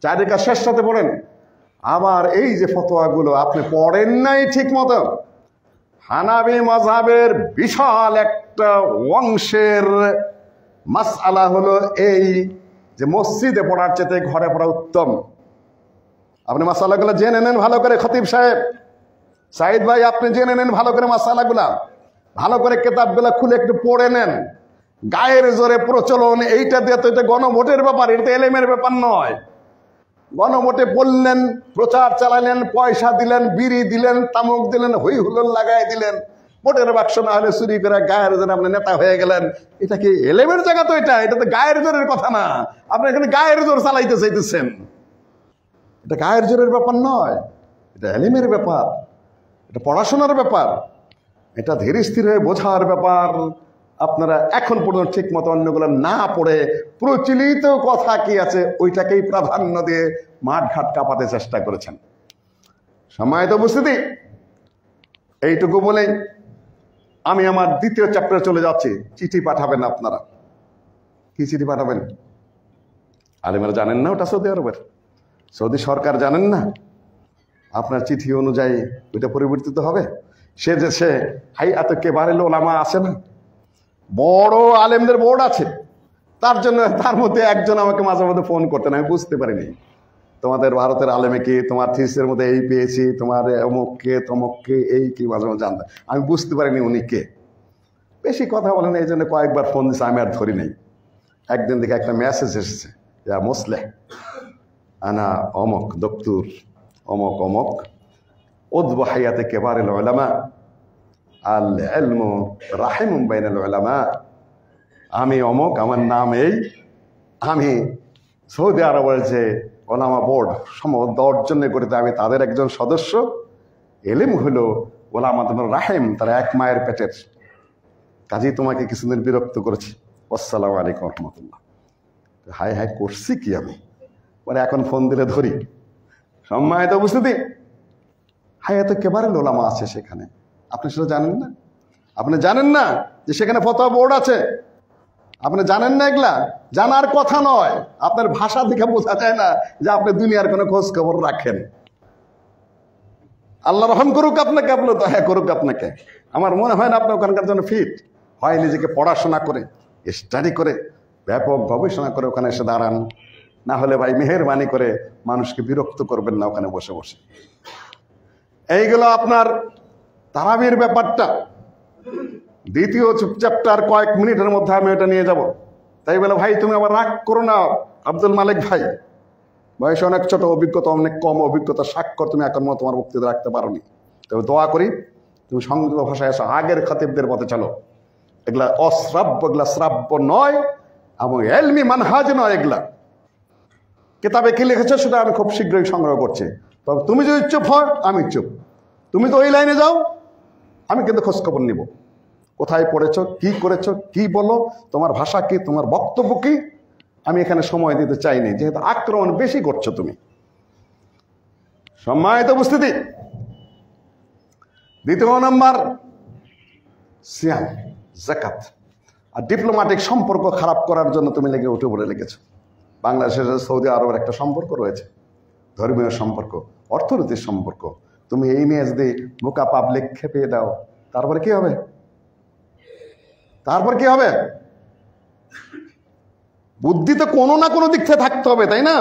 4 রেকাত শেষটাতে পড়েন। আবার এই যে ফতোয়াগুলো আপনি পড়েন নাই ঠিক মতো, হানাফি মাযহাবের বিশাল একটা অংশের মাসআলা হলো এই যে মসজিদে পড়ার চেয়ে ঘরে পড়া উত্তম। আপনি মাসআলাগুলো জেনে নেন ভালো করে, খতিব সাহেব, সাইদ ভাই আপনি জেনে নেন ভালো করে মাসআলাগুলা, ভালো করে কিতাবগুলো খুলে একটু পড়ে নেন। গায়ের জোরে প্রচলন এইটা দিয়ে তো এটা গণভোটের ব্যাপার, এটা তো এলেমের ব্যাপার নয়। গণভোটে বললেন, প্রচার চালালেন, পয়সা দিলেন, বিড়ি দিলেন, তামুক দিলেন, হই হুল্লোড় লাগাই দিলেন, ভোটের বাক্স না হলে চুরি করে গায়ের জোরে আপনি নেতা হয়ে গেলেন। এটা কি এলেমের জায়গা? তো এটা তো গায়ের জোরের কথা না। আপনি এখানে গায়ের জোর চালাইতে চাইতেছেন, এটা গায়ের জোরের ব্যাপার নয়, এটা এলেমের ব্যাপার, এটা পড়াশোনার ব্যাপার, এটা ধীরে স্থির হয়ে বোঝার ব্যাপার। আপনারা এখন পর্যন্ত ঠিক মতো অন্যগুলো না পড়ে প্রচলিত কথা কি আছে ওইটাকেই প্রাধান্য দিয়ে মাঠ ঘাট কাঁপাতে চেষ্টা করেছেন। সম্মানিত উপস্থিতি, এইটুকু বলেই আমি আমার দ্বিতীয় চ্যাপ্টারে চলে যাচ্ছি। চিঠি পাঠাবেন আপনারা। কি চিঠি পাঠাবেন? আলেমেরা জানেন না ওটা সৌদি আরবের, সৌদি সরকার জানেন না? আপনার চিঠি অনুযায়ী ওইটা পরিবর্তিত হবে। সে যে সে হাইয়াতে কেবারে ওলামা আছে না, বড় আলেমদের বোর্ড আছে, তার জন্য তার মধ্যে একজন আমাকে মাঝে মধ্যে ফোন করতেন, আমি বুঝতে পারিনি তোমাদের ভারতের আলেমে কি, তোমার থিসের মধ্যে এই পেয়েছি, তোমার অমুককে তমককে এই কি, মাঝে মাঝে জানতাম, আমি বুঝতে পারিনি উনি কে। বেশি কথা বলেন এই জন্য কয়েকবার ফোন দিচ্ছে, আমি আর ধরি নাই। একদিন দেখে একটা মেসেজ এসেছে, ইয়া মুসলেহ আনা অমক দপ্তুর অমক অমক উযবু হায়াতে কিবারিল উলামা আল ইলমু রাহিমুম বাইনাল উলামা। আমি অমক, আমার নাম এই, আমি সৌদি আরবের যে ওলামা বোর্ড সম্ভবত 10 জনে গঠিত, আমি তাদের একজন সদস্য। এলিম হলো ওলামাতুল রাহিম, তারা এক মায়ের পেটের। কাজেই তোমাকে কিছুদিন বিরক্ত করেছি। আসসালামু আলাইকুম রহমতুল্লাহ। হাই হাই করছি কি আমি, মানে এখন ফোন দিলে ধরি। সম্মানিত উপস্থিতি, হায়াতে কেবারিল ওলামা আছে সেখানে, আপনি সেটা জানেন না? আপনি জানেন না যে সেখানে ফতোয়া বোর্ড আছে? আপনি জানেন না? এগুলা জানার কথা নয়। আপনার ভাষা দেখে বোঝা যায় না যে আপনি দুনিয়ার কোনো খোঁজ খবর রাখেন। আল্লাহ রহম করুক আপনাকে, আপনি দয়া করুক আপনাকে। আমার মনে হয় না আপনি ওখানকার জন্য ফিট। হয় নিজেকে পড়াশোনা করে, স্টাডি করে, ব্যাপক গবেষণা করে ওখানে এসে দাঁড়ান। না হলে ভাই মেহেরবানি করে মানুষকে বিরক্ত করবেন না ওখানে বসে বসে। এইগুলো আপনার তারাবির ব্যাপারটা। দ্বিতীয় চ্যাপ্টার কয়েক মিনিটের মধ্যে আমি এটা নিয়ে যাব। তাই বলে ভাই তুমি আবার রাগ করো না আব্দুল মালিক ভাই, বয়সে অনেক ছোট, অভিজ্ঞতা অনেক কম, অভিজ্ঞতা স্বাক্ষর তুমি এখন তোমার বক্তৃতা রাখতে পারোনি। তবে দোয়া করি তুমি সংযত ভাষায় এসো, আগের খতিবদের পথে চলো। এগুলা অশ্রাব্য, এগুলা শ্রাব্য নয় এবং এলমি মানহাজ নয়। এগুলা কিতাবে কি লিখেছো সেটা আমি খুব শীঘ্রই সংগ্রহ করছি। তবে তুমি যদি চুপ হয় আমি চুপ। তুমি তো ওই লাইনে যাও, আমি কিন্তু খোঁজখবর নিব। কোথায় পড়েছো, কি করেছো, কি বলো, তোমার ভাষা কি, তোমার বক্তব্য কি। আমি এখানে সময় দিতে চাইনি, যেহেতু আক্রমণ বেশি করছো তুমি। সম্মানিত উপস্থিতি, দ্বিতীয় নাম্বার সিয়াম, যাকাত আর ডিপ্লোম্যাটিক সম্পর্ক খারাপ করার জন্য তুমি লেগে উঠে পড়ে লেগেছো। বাংলাদেশের সৌদি আরবের একটা সম্পর্ক রয়েছে, ধর্মীয় সম্পর্ক, অর্থনৈতিক সম্পর্ক। তুমি এই নিয়ে যদি বোকা পাবলিক খেপিয়ে দাও, তারপরে কি হবে? তারপর কি হবে? বুদ্ধি তো কোনো না কোনো দিক থেকে থাকতে হবে, তাই না?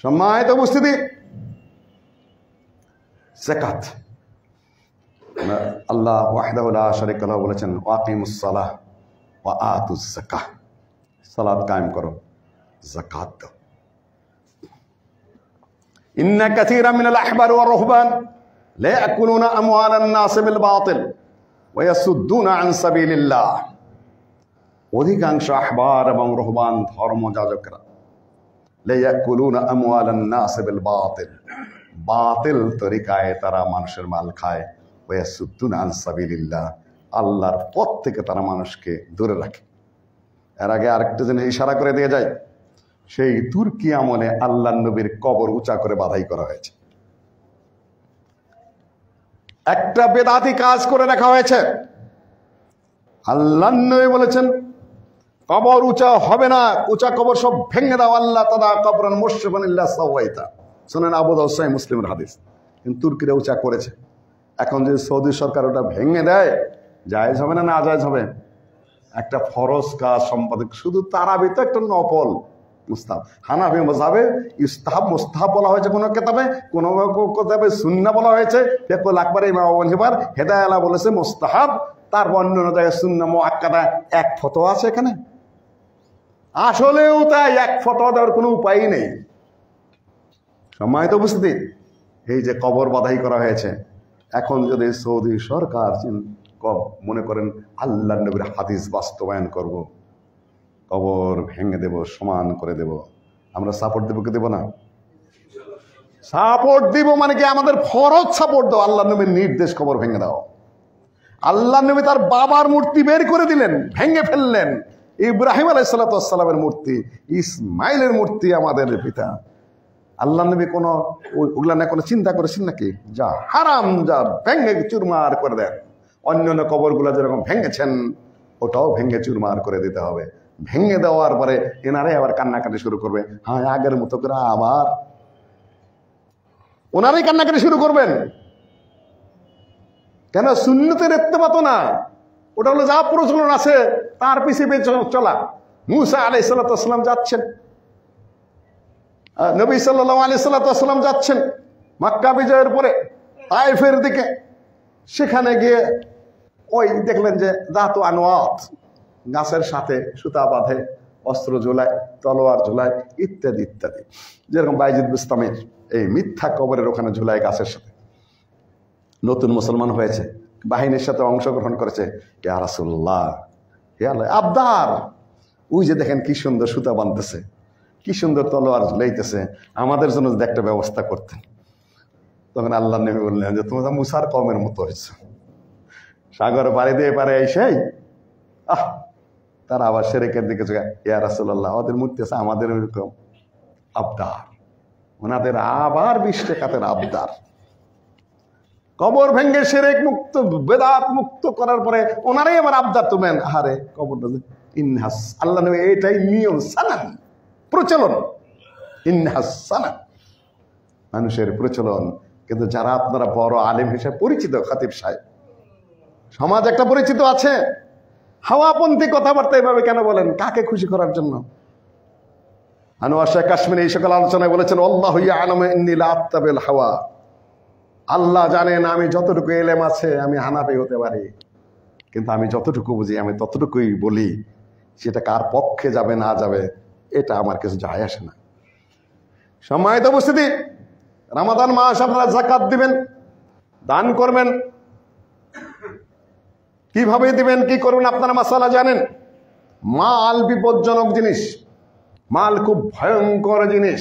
সম্মানিত উপস্থিতি, যাকাত আল্লাহ ওয়াহদাহু লা শারীকা লাহু বলেছেন ওয়াকিমুস সালাহ ওয়া আতুজ যাকাহ, সালাত কায়েম করো, যাকাত দাও। ইন্না কাসীরাম মিনাল আহবার ওয়ার রুহবান লা ইয়াকুলুনা আমওয়ালান নাস বিল বাতিল ওয়া ইয়াসুদ্দুনা আন সাবিলিল্লাহ। অধিকাংশ আহবার এবং রুহবান ধর্মযাজকরা লা ইয়াকুলুনা আমওয়ালান নাস বিল বাতিল, বাতিল তরিকায় তারা মানুষের মাল খায়। ওয়া ইয়াসুদ্দুনা আন সাবিলিল্লাহ, আল্লাহর পথ থেকে তারা মানুষকে দূরে রাখে। এর আগে আরেকটা জিনিস ইশারা করে দিয়ে যায়, সেই তুর্কি আমলে আল্লাহর নবীর কবর উঁচা করে বাধাই করা হয়েছে। একটা বেদাতি কাজ করে রাখা হয়েছে। আল্লাহর নবী বলেছেন কবর উঁচা হবে না, উঁচা কবর সব ভেঙে দাও। আল্লাহ তাদা কবরান মুশরিফান ইল্লা সাওয়াইতা, শুনেন আবু দাউদ সহিহ মুসলিমের হাদিস। কিন্তু তুর্কিরা উঁচা করেছে। এখন যদি সৌদি সরকার ওটা ভেঙে দেয়, জায়েজ হবে না না জায়েজ হবে? একটা ফরজ কাজ সম্পাদক, শুধু তারাবি তো একটা নফল মুস্তাহাব। হানাফি মাযহাবে ইস্তাহাব মুস্তাহাব বলা হয়েছে কোন কিতাবে, কোন কিতাবে সুন্নাহ বলা হয়েছে। ফিকহুল আকবর ইমাম আবু হানিফা হেদায়ালা বলেছে মুস্তাহাব, তার অন্য জায়গায় সুন্নাহ মুআক্কাদা। এক ফতোয়া আছে এখানে, আসলেও তাই এক ফতোয়া দেওয়ার কোনো উপায়ই নেই। সম্মানিত উপস্থিতি, এই যে কবর বাধাই করা হয়েছে, এখন যদি সৌদি সরকার মনে করেন আল্লাহর নবীর হাদিস বাস্তবায়ন করব, কবর ভেঙে দেব, সমান করে দেব, আমরা সাপোর্ট দেব কি দেব না? সাপোর্ট দিব। মানে কি? আমাদের ফরজ সাপোর্ট দাও। আল্লাহর নবীর নির্দেশ, কবর ভেঙে দাও। আল্লাহর নবী তার বাবার মূর্তি বের করে দিলেন, ভেঙে ফেললেন। ইব্রাহিম আলাইহিস সালামের মূর্তি, ইসমাইলের মূর্তি আমাদের পিতা। আল্লাহ নবী কোনো ওগুলা না কোনো চিন্তা করেছেন নাকি? যা হারাম, যা ভেঙে চুরমার করে দেন। অন্যান্য কবরগুলা যেরকম ভেঙেছেন, ওটাও ভেঙে চুরমার করে দিতে হবে। ভেঙে দেওয়ার পরে এনারাই আবার কান্নাকাটি শুরু করবে। হ্যাঁ, আগের মতো করে আবার ওনারাই কান্নাকাটি শুরু করবেন। কেন? সুন্নতের ইত্তেবা তো না, ওটা হলো যা প্রচলন আছে তার পিছিয়ে চলা। মুসা আলাইহিস সালাম যাচ্ছেন, নবী সাল্লাল্লাহু আলাইহি সাল্লাম যাচ্ছেন মক্কা বিজয়ের পরে তায়েফের দিকে। সেখানে গিয়ে ওই দেখলেন যে দাতু আনওয়াত, গাছের সাথে সুতা বাঁধে, অস্ত্র ঝোলায়, তলোয়ার ঝোলায়, ইত্যাদি ইত্যাদি। যেরকম বাইজিদ বিস্তামের এই মিথ্যা কবরের ওখানে ঝুলায় গাছের সাথে। নতুন মুসলমান হয়েছে, বাহিনীর সাথে অংশগ্রহণ করেছে। ইয়া রাসূলুল্লাহ, ইয়া আল্লাহ, আবদার, ওই যে দেখেন কি সুন্দর সুতা বাঁধতেছে, কি সুন্দর তলোয়ার ঝুলাইতেছে, আমাদের জন্য যদি একটা ব্যবস্থা করতেন। তখন আল্লাহ নবী বললেন যে তোমরা মুসার কওমের মতো হয়েছে। সাগর পাড়ি দিয়ে পারে এসেই তারা আবার শিরকের দিকে যায়। ইয়া রাসূলুল্লাহ, ওদের মূর্তি আছে, আমাদের এরকম আবদার, ওনাদের আবার 20 টাকাতের আবদার। কবর ভেঙ্গে শিরক মুক্ত, বেদাত মুক্ত করার পরে ওনারাই আবার আবদার তুলবেন। আরে কবরটা ইনহাস, আল্লাহ নবী এটাই নিয়ম, সানান, প্রচলন। ইনহাস সানান, মানুষের প্রচলন। কিন্তু যারা আপনারা বড় আলেম হিসেবে পরিচিত, খতিব সাহেব, সমাজ একটা পরিচিত আছে, হাওয়াপন্থী কথাবার্তা এভাবে কেন বলেন? কাকে খুশি করার জন্য? আনোয়ার শাহ কাশ্মীর এই সকল আলোচনায় বলেছেন, আল্লাহু ইয়ালামু ইন্নী লা আত্তাবিল হাওয়া, আল্লাহ জানেন আমি যতটুকু এলেম আছে আমি হানাফি হতে পারি, কিন্তু আমি যতটুকু বুঝি আমি ততটুকুই বলি। সেটা কার পক্ষে যাবে না যাবে এটা আমার কিছু যায় আসে না। সম্মানিত উপস্থিতি, রমাদান মাস আপনারা যাকাত দিবেন, দান করবেন। কিভাবে দিবেন, কি করবেন আপনারা মাসালা জানেন। মাল বিপজ্জনক জিনিস, মাল খুব ভয়ঙ্কর জিনিস।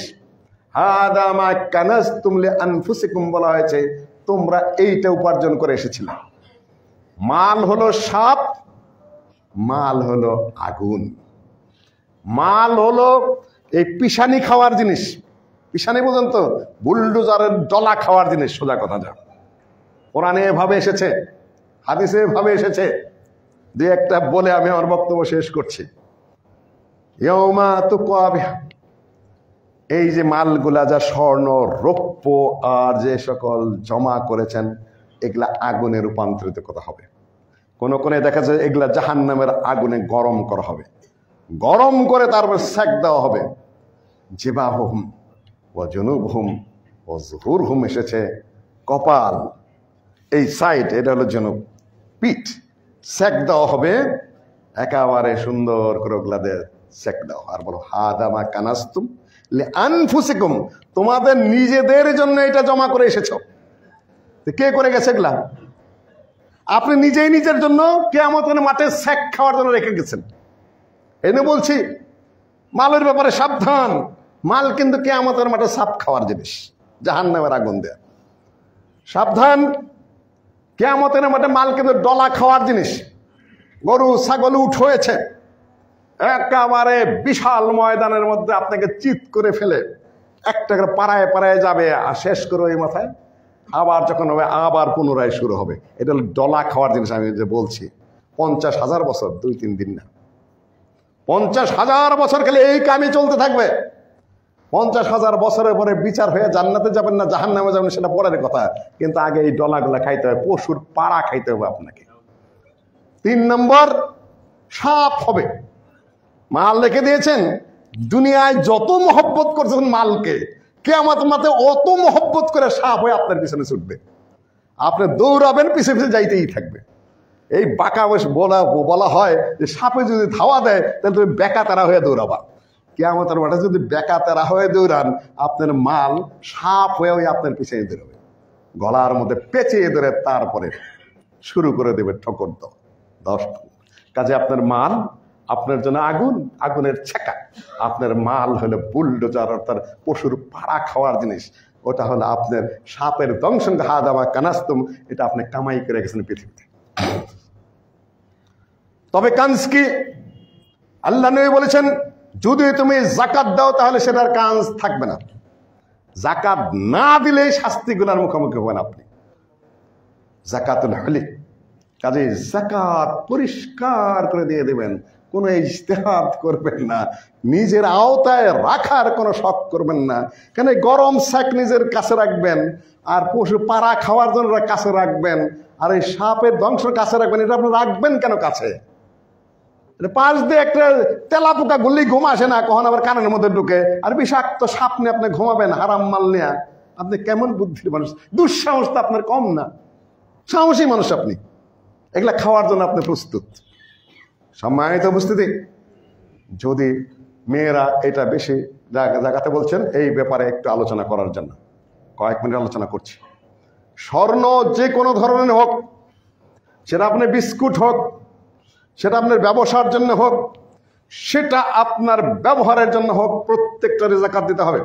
হাদা মা কানাজতুম লিআনফুসিকুম বলা হয়েছে, তোমরা এইটা উপার্জন করে এসেছিলে। মাল হলো সাপ, মাল হলো আগুন, মাল হলো এই পিশানি খাওয়ার জিনিস। পিশানি পর্যন্ত বুলডোজারের ডলা খাওয়ার জিনিস। সোজা কথা যা, কোরআনে এভাবে এসেছে, হাদিসে এভাবে এসেছে। দুই একটা বলে আমি আমার বক্তব্য শেষ করছি। ইয়াউমা তুকাবিহা, এই যে মালগুলা, যা স্বর্ণ রৌপ্য আর যে সকল জমা করেছেন, এগুলা আগুনে রূপান্তরিত করা হবে। কোন কোনে দেখা যায় এগুলা জাহান্নামের আগুনে গরম করা হবে, গরম করে তারপর সেক দেওয়া হবে। জিবাহুম ওয়া জুনুবহুম ওয়া যুহুরহুম এসেছে, কপাল এই সাইড, এটা হলো জনুব, পিঠ, সেক দেওয়া হবে একেবারে সুন্দর করে ওগুলাদের সেক দেওয়া। আর বলো হাদা মা কানাজতুম আনফুসিকুম, তোমাদের নিজেদের জন্য এটা জমা করে এসেছো। কে করে গেছে এগুলা? আপনি নিজেই নিজের জন্য কিয়ামতের মাঠে স্যাক খাওয়ার জন্য রেখে গেছেন। এনে বলছি মালের ব্যাপারে সাবধান। মাল কিন্তু কিয়ামতের মাঠে সাপ খাওয়ার জিনিস, জাহান্নামের আগুন দেয়া। সাবধান, কিয়ামতের মাঠে মাল কিন্তু ডলা খাওয়ার জিনিস। গরু ছাগল উঠ হয়েছে, একেবারে বিশাল ময়দানের মধ্যে আপনাকে চিৎ করে ফেলে একটা করে পাড়ায় পাড়ায় যাবে, আর শেষ করে ওই মাথায় আবার যখন হবে আবার পুনরায় শুরু হবে। এটা হলো ডলা খাওয়ার জিনিস। আমি যে বলছি 50,000 বছর, 2-3 দিন না, 50,000 বছর খেলে এই কামই চলতে থাকবে। 50,000 বছরের পরে বিচার হয়ে জান্নাতে যাবেন না জাহান্নামে যাবেন সেটা পরের কথা, কিন্তু আগে এই ডলাগুলা খাইতে হবে, পশুর পাড়া খাইতে হবে আপনাকে। 3 নম্বর, সাপ হবে। মাল রেখে দিয়েছেন, দুনিয়ায় যত মহব্বত করছেন মালকে, কিয়ামত মাঠে অত মহব্বত করে সাপ হয়ে আপনার পিছনে ছুটবে। আপনি দৌড়াবেন, পিছে পিছে যাইতেই থাকবে। এই বাঁকা বলা হয় যে সাপে যদি ধাওয়া দেয় তাহলে তুমি বেকা তারা হয়ে দৌড়াবা। কিয়ামতের মাঠে যদি বেকা তারা হয়ে দৌড়ান, আপনার মাল সাপ হয়ে আপনার পিছনে দৌড়াবে, গলার মধ্যে পেঁচিয়ে ধরে তারপরে শুরু করে দেবে ঠোকর দাও। কাজে আপনার মাল আপনার জন্য আগুন, আগুনের ছেঁকা। আপনার মাল হলো বুলডোজার, অর্থাৎ পশুর পাড়া খাওয়ার জিনিস। ওটা হলো আপনার সাপের দংশন হাদামা কানাস্তুম, এটা আপনি কামাই করে গেছেন পৃথিবীতে। তবে কাজ কি? আল্লাহ নবী বলেছেন যদি তুমি যাকাত দাও তাহলে সেটার কাজ থাকবে না। যাকাত না দিলে শাস্তিগুলোর মুখোমুখি হবেন আপনি। যাকাতুল হলি, কাজে যাকাত পরিষ্কার করে দিয়ে দেবেন, কোনো ইজতিহাদ করবেন না, নিজের আওতায় রাখার কোনো শখ করবেন না। কেন গরম শাক নিজের কাছে রাখবেন, আর পশু পাড়া খাওয়ার জন্য কাছে রাখবেন, আর এই সাপের ধ্বংস কাছে রাখবেন। এটা আপনি রাখবেন কেন কাছে? পাশ দিয়ে একটা তেলা পোকা গুলি ঘুম আসে না, কখন আবার কানের মধ্যে ঢুকে, আর বিষাক্ত সাপ নিয়ে আপনি ঘুমাবেন হারাম মাল নিয়ে? আপনি কেমন বুদ্ধির মানুষ! দুঃসাহস তো আপনার কম না, সাহসী মানুষ আপনি। এগুলা খাওয়ার জন্য আপনি প্রস্তুত। সম্মানিত উপস্থিতি, যদি মেয়েরা এটা বেশি জায়গাতে বলছেন এই ব্যাপারে একটু আলোচনা করার জন্য কয়েক মিনিট আলোচনা করছি। স্বর্ণ যে কোনো ধরনের হোক, সেটা আপনার বিস্কুট হোক, সেটা আপনার ব্যবসার জন্য হোক, সেটা আপনার ব্যবহারের জন্য হোক, প্রত্যেকটারে যাকাত দিতে হবে।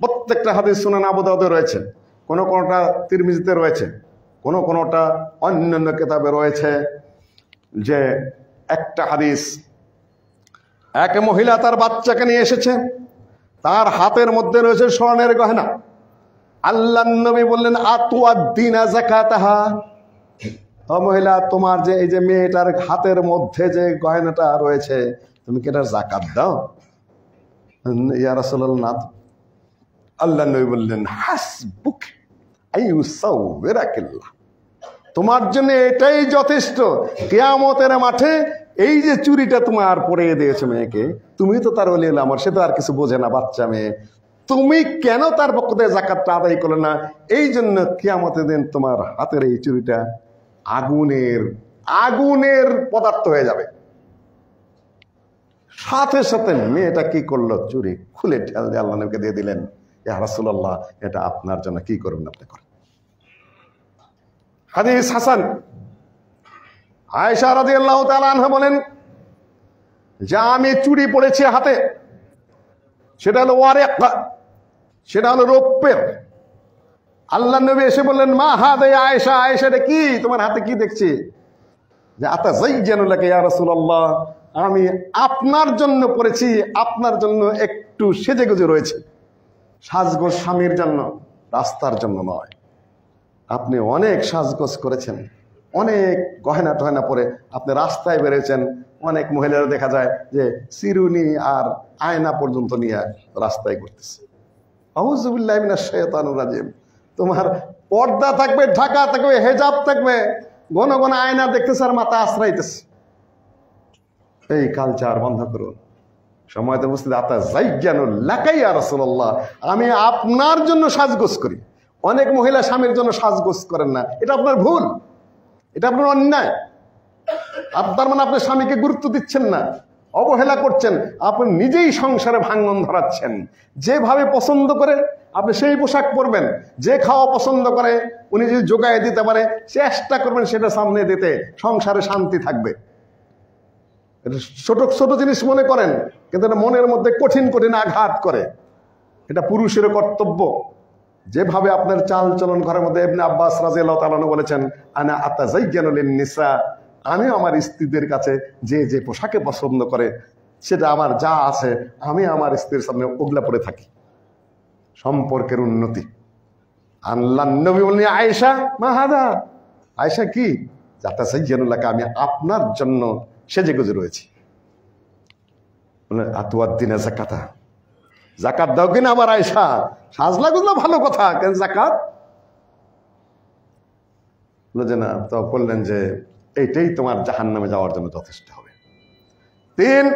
প্রত্যেকটা হাদিস সুনান আবু দাউদে রয়েছে, কোনোটা তিরমিজিতে রয়েছে, কোনোটা অন্যান্য কিতাবে রয়েছে। যে একটা হাদিস, এক মহিলা তার বাচ্চাকে নিয়ে এসেছে, তার হাতের মধ্যে রয়েছে স্বর্ণের গয়না। আল্লাহর নবী বললেন আতুআদ্দিনা যাকাতাহা, ও মহিলা, তোমার যে এই যে মেয়েটার হাতের মধ্যে যে গয়নাটা রয়েছে, তুমি কি এটার যাকাত দাও? ইয়া রাসূলুল্লাহ। আল্লাহর নবী বললেন হাসবুক আইয়ুসাউবিরাকিল্লাহ, তোমার জন্য এটাই যথেষ্ট। কিয়ামতের মাঠে এই যে চুরিটা তোমার পরিয়ে দিয়েছে মেয়েকে, তুমি তো তার ওলি আমার, সে তো আর কিছু বোঝে না, বাচ্চা মেয়ে, তুমি কেন তার পক্ষ থেকে যাকাতটা আদায় করলে না? এই জন্য কিয়ামতের দিন তোমার হাতের এই চুরিটা আগুনের পদার্থ হয়ে যাবে। সাথে সাথে মেয়েটা কি করলো? চুরি খুলে ঠেল দিয়ে আল্লাহ নবীকে দিয়ে দিলেন। ইয়া রাসূলুল্লাহ, এটা আপনার জন্য, কি করবেন আপনি করেন। হাদিস হাসান। আয়েশা রাদিয়াল্লাহু তাআলা আনহা বলেন যে আমি চুড়ি পড়েছি হাতে, সেটা হলো ওয়ারিক, সেটা হলো রৌপ্যের। আল্লাহ নবী এসে বললেন মা হাদা ইয়া আয়েশা, আয়েশা এটা কি তোমার হাতে, কি দেখছি? যে আতাযায়্যানু লাকা ইয়া রাসূলুল্লাহ, আমি আপনার জন্য পড়েছি, আপনার জন্য একটু সেজেগুজে রয়েছে। সাজগোজ স্বামীর জন্য, রাস্তার জন্য নয়। আপনি অনেক সাজগোজ করেছেন, অনেক গয়না টয়না পরে আপনি রাস্তায় বেরিয়েছেন। অনেক মহিলারা দেখা যায় যে চিরুনি আর আয়না পর্যন্ত নিয়ে রাস্তায় ঘুরতেছে। আউযুবিল্লাহি মিনাশ শাইতানির রাজিম। তোমার পর্দা থাকবে, ঢাকা থাকবে, হেজাব থাকবে, ঘন ঘন আয়না দেখতেছে আর মাথা আশ্রাইতেছে। এই কালচার বন্ধ করুন। সময়তে উপস্থিত আতাযায়্যানু লাকা ইয়া রাসূলুল্লাহ, আমি আপনার জন্য সাজগোজ করি। অনেক মহিলা স্বামীর জন্য সাজগোজ করেন না, এটা আপনার ভুল, এটা আপনার অন্যায়। আপনার মানে আপনার স্বামীকে গুরুত্ব দিচ্ছেন না। অবহেলা করছেন, আপনি নিজেই সংসারে ভাঙন ধরাচ্ছেন। যেভাবে পছন্দ করে আপনি সেই পোশাক পরবেন, যে খাওয়া পছন্দ করে উনি যদি জোগায় দিতে পারে চেষ্টা করবেন সেটা সামনে দিতে, সংসারে শান্তি থাকবে। এটা ছোট ছোট জিনিস মনে করেন, কিন্তু এটা মনের মধ্যে কঠিন কঠিন আঘাত করে। এটা পুরুষের কর্তব্য। যেভাবে আপনার চাল চলন ঘরের মধ্যে ইবনে আব্বাস রাদিয়াল্লাহু তাআলা আনহু বলেছেন, আনা আতাযায়্যানু লিন-নিসা, আমি আমার স্ত্রীদের কাছে যে যে পোশাকে পছন্দ করে সেটা আমার যা আছে আমি আমার স্ত্রীর সামনে ওগলা পরে থাকি। সম্পর্কের উন্নতি। আল্লাহ নবী বলেন, আয়েশা মা হাদা, আয়েশা কি? আতাযায়্যানু লাকা, আমি আপনার জন্য সেজে গুজে রয়েছি। বলে আতুয়াদ্দিনা যাকাতা, যাকাত দাও কিনা? আবার আয়েশা সাজলা গুজলা ভালো কথা, কেন যাকাত? বলে যে না। তো বললেন যে এইটাই তোমার জাহান্নামে যাওয়ার জন্য যথেষ্ট হবে। 3,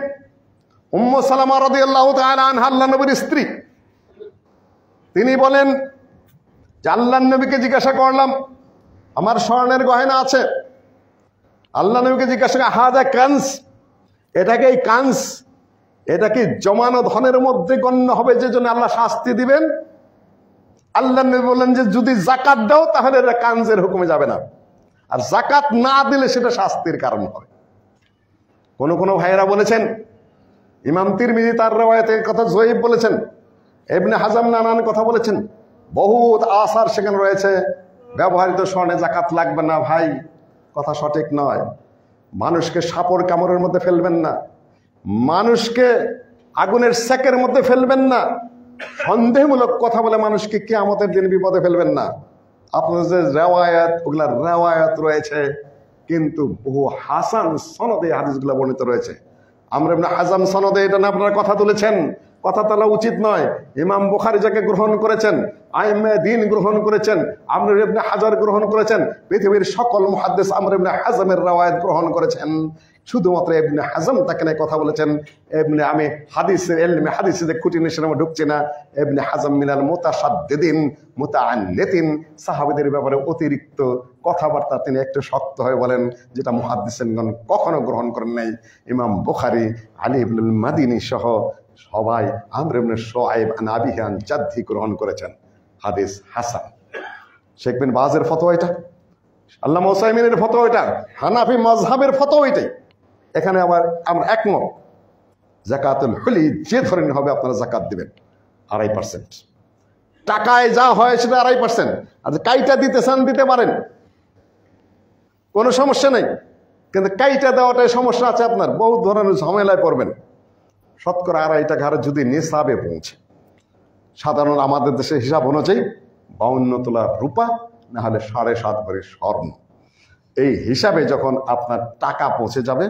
উম্মু সালামা রাদিয়াল্লাহু তাআলা আনহা, আল্লাহর নবীর স্ত্রী, তিনি বলেন যে আল্লাহর নবীকে জিজ্ঞাসা করলাম, আমার স্বর্ণের গয়না আছে। আল্লাহ নবীকে জিজ্ঞাসা করা, হাদা কানস, এটাকে এই কানস, এটা কি জমানো ধনের মধ্যে গণ্য হবে যে জন্য আল্লাহ শাস্তি দিবেন? আল্লাহ নবী বললেন যে যদি যাকাত দাও তাহলে এটা কানজের হুকুমে যাবে না, আর যাকাত না দিলে সেটা শাস্তির কারণ হবে। কোন কোন ভাইয়েরা বলেছেন, ইমাম তিরমিজি তার riwayat-এর কথা জয়ীফ বলেছেন, ইবনে হাজাম নানান কথা বলেছেন, বহুত আসার সেখানে রয়েছে ব্যবহৃত স্বর্ণে যাকাত লাগবে না। ভাই, কথা সঠিক নয়। মানুষকে সাপর কামড়ের মধ্যে ফেলবেন না, মানুষকে আগুনের সেকের মধ্যে ফেলবেন না, সন্দেহমূলক কথা বলে মানুষকে কিয়ামতের দিন বিপদে ফেলবেন না। আপনার যে রেওয়ায়াত, ওগুলা রেওয়ায়াত রয়েছে, কিন্তু বহু হাসান সনদে হাদিসগুলো বর্ণিত রয়েছে। আমর ইবনে হাজাম সনদে এটা না আপনারা কথা তুলেছেন, কথা তোলা উচিত নয়। ইমাম বুখারী যাকে গ্রহণ করেছেন, আইম্মে দ্বীন গ্রহণ করেছেন, আমর ইবনে হাজার গ্রহণ করেছেন, পৃথিবীর সকল মুহাদ্দিস আমর ইবনে হাজামের riwayat গ্রহণ করেছেন। শুধুমাত্র ইবনে হাজাম তাকে নিয়ে কথা বলেছেন। আমি হাদিসের ইলমে হাদিসে খুঁটি নিশানে ঢুকছি না। ইবনে হাজাম মিনাল মুতাশাদ্দিদিন মুতাআন্নিতিন, সাহাবীদের ব্যাপারে অতিরিক্ত কথাবার্তা তিনি একটু শক্ত হয়ে বলেন, যেটা মুহাদ্দিসিনগণ কখনো গ্রহণ করেন নাই। ইমাম বুখারী, আলী ইবনুল মাদিনী সহ সবাই আমর ইবনে শুআইব আন আবিহি আন জাদ্দি গ্রহণ করেছেন। হাদিস হাসান। শেখ বিন বাজের ফতোয়া এটা, আল্লামা উসাইমিনের ফতোয়া এটা, হানাফি মাযহাবের ফতোয়া এটাই। এখানে আবার আমরা একমত, যাকাতুল হুলি যে ধরনের হবে আপনারা যাকাত দিবেন 2.5%। টাকায় যা হয় সেটা 2.5%। আর কাইটা দিতে চান দিতে পারেন, কোনো সমস্যা নেই, কিন্তু কাইটা দেওয়াটাই সমস্যা আছে আপনার, বহু ধরনের ঝামেলায় পড়বেন। শতকরা 2.5 টাকা হারে যদি নিসাবে পৌঁছে, সাধারণ আমাদের দেশের হিসাব অনুযায়ী 52 তোলা রূপা, না হলে 7.5 ভরি স্বর্ণ, এই হিসাবে যখন আপনার টাকা পৌঁছে যাবে,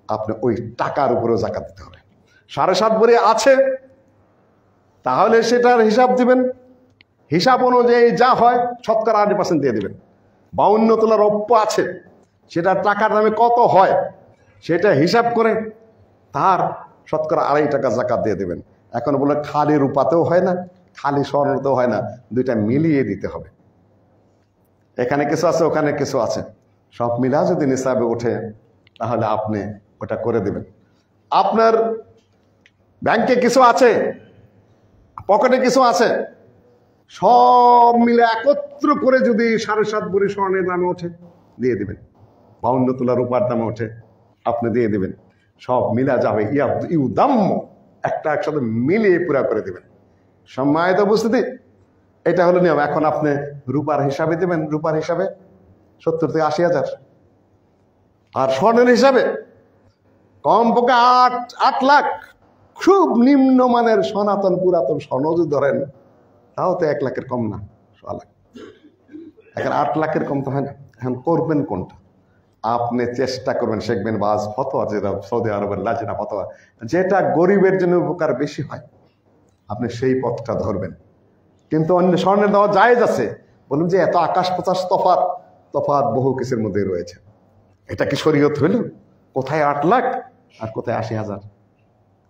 আপনি ওই টাকার উপরেও যাকাত দিতে হবে। 7.5 ভরি আছে তাহলে সেটার হিসাব দিবেন, হিসাব অনুযায়ী যা হয় শতকরা 8% দিয়ে দিবেন। 52 তোলা রৌপ্য আছে, সেটা টাকার দামে কত হয় সেটা হিসাব করে তার শতকরা 2.5 টাকা যাকাত দিয়ে দেবেন। এখন বলে খালি রূপাতেও হয় না, খালি স্বর্ণতেও হয় না, দুইটা মিলিয়ে দিতে হবে। এখানে কিছু আছে, ওখানে কিছু আছে, সব মিলা যদি নিসাবে ওঠে তাহলে আপনি ওটা করে দেবেন। আপনার ব্যাংকে কিছু আছে, পকেটে কিছু আছে, সব মিলে একত্র করে যদি 7.5 ভরি স্বর্ণের দামে ওঠে দিয়ে দিবেন, 52 তোলা রূপার দামে ওঠে আপনি দিয়ে দিবেন, সব মিলা যাবে। ইউদাম্ম, একটা একসাথে মিলিয়ে পুরা করে দিবেন। সম্মানিত উপস্থিতি, এটা হলো নিয়ম। এখন আপনি রূপার হিসাবে দিবেন, রূপার হিসাবে 70 থেকে 80 হাজার, আর স্বর্ণের হিসাবে কমপক্ষে 8 লাখ। খুব নিম্নমানের সনাতন পুরাতন স্বর্ণ যদি ধরেন তাও তো 1 লাখের কম না, 1.5 লাখ। এখন 8 লাখের কম তো হয় না। এখন করবেন কোনটা? আপনি চেষ্টা করবেন, শেখ বিন বাজ ফতোয়া, যেটা সৌদি আরবের লাজনা ফতোয়া, যেটা গরিবের জন্য উপকার বেশি হয় আপনি সেই পথটা ধরবেন। কিন্তু অন্য স্বর্ণের দেওয়া জায়েজ আছে, বলুন যে এত আকাশ পচাশ তফাৎ বহু কিছুর মধ্যে রয়েছে। এটা কি শরীয়ত হইল? কোথায় 8 লাখ আর কোথায় 80 হাজার?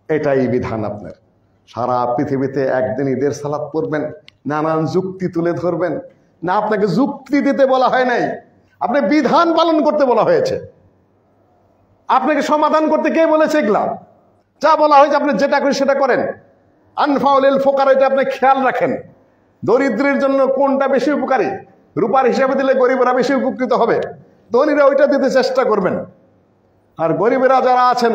এটাই বিধান আপনার। সারা পৃথিবীতে একদিন ঈদের সালাত পড়বেন, নানান যুক্তি তুলে ধরবেন না। আপনাকে যুক্তি দিতে বলা হয় নাই, আপনি বিধান পালন করতে বলা হয়েছে। আপনাকে সমাধান করতে কে বলেছে এগুলা? যা বলা হয়েছে আপনি যেটা করেন সেটা করেন। আনফাউলিল ফুকারা, এটা আপনি খেয়াল রাখেন। দরিদ্রের জন্য কোনটা বেশি উপকারী? রূপার হিসাবে দিলে গরিবরা বেশি উপকৃত হবে, ধনীরা ওইটা দিতে চেষ্টা করবেন। আর গরিবেরা যারা আছেন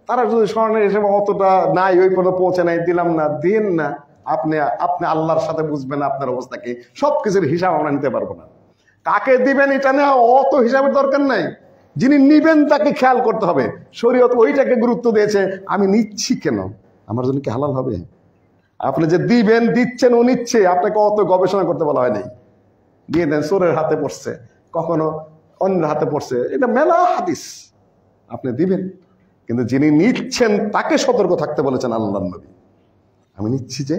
তারা যদি স্বর্ণের হিসেবে অতটা নাই, ওই পর্যন্ত পৌঁছে নাই, দিলাম না, দিন না। আপনি আপনি আল্লাহর সাথে বুঝবেন আপনার অবস্থা কি। সবকিছুর হিসাব আমরা নিতে পারবো না। কাকে দিবেন এটা নেওয়া অত হিসাবের দরকার নাই, যিনি নিবেন তাকে খেয়াল করতে হবে। শরীয়ত ওইটাকে গুরুত্ব দিয়েছে, আমি নিচ্ছি কেন, আমার জন্য কি হালাল হবে? আপনি যে দিবেন, দিচ্ছেন, ও নিচ্ছে, আপনাকে অত গবেষণা করতে বলা হয় নাই। দিয়ে দেন, চোরের হাতে পড়ছে, কখনো অন্যের হাতে পড়ছে, এটা মেলা হাদিস। আপনি দিবেন, কিন্তু যিনি নিচ্ছেন তাকে সতর্ক থাকতে বলেছেন আল্লাহর নবী। আমি নিচ্ছি যে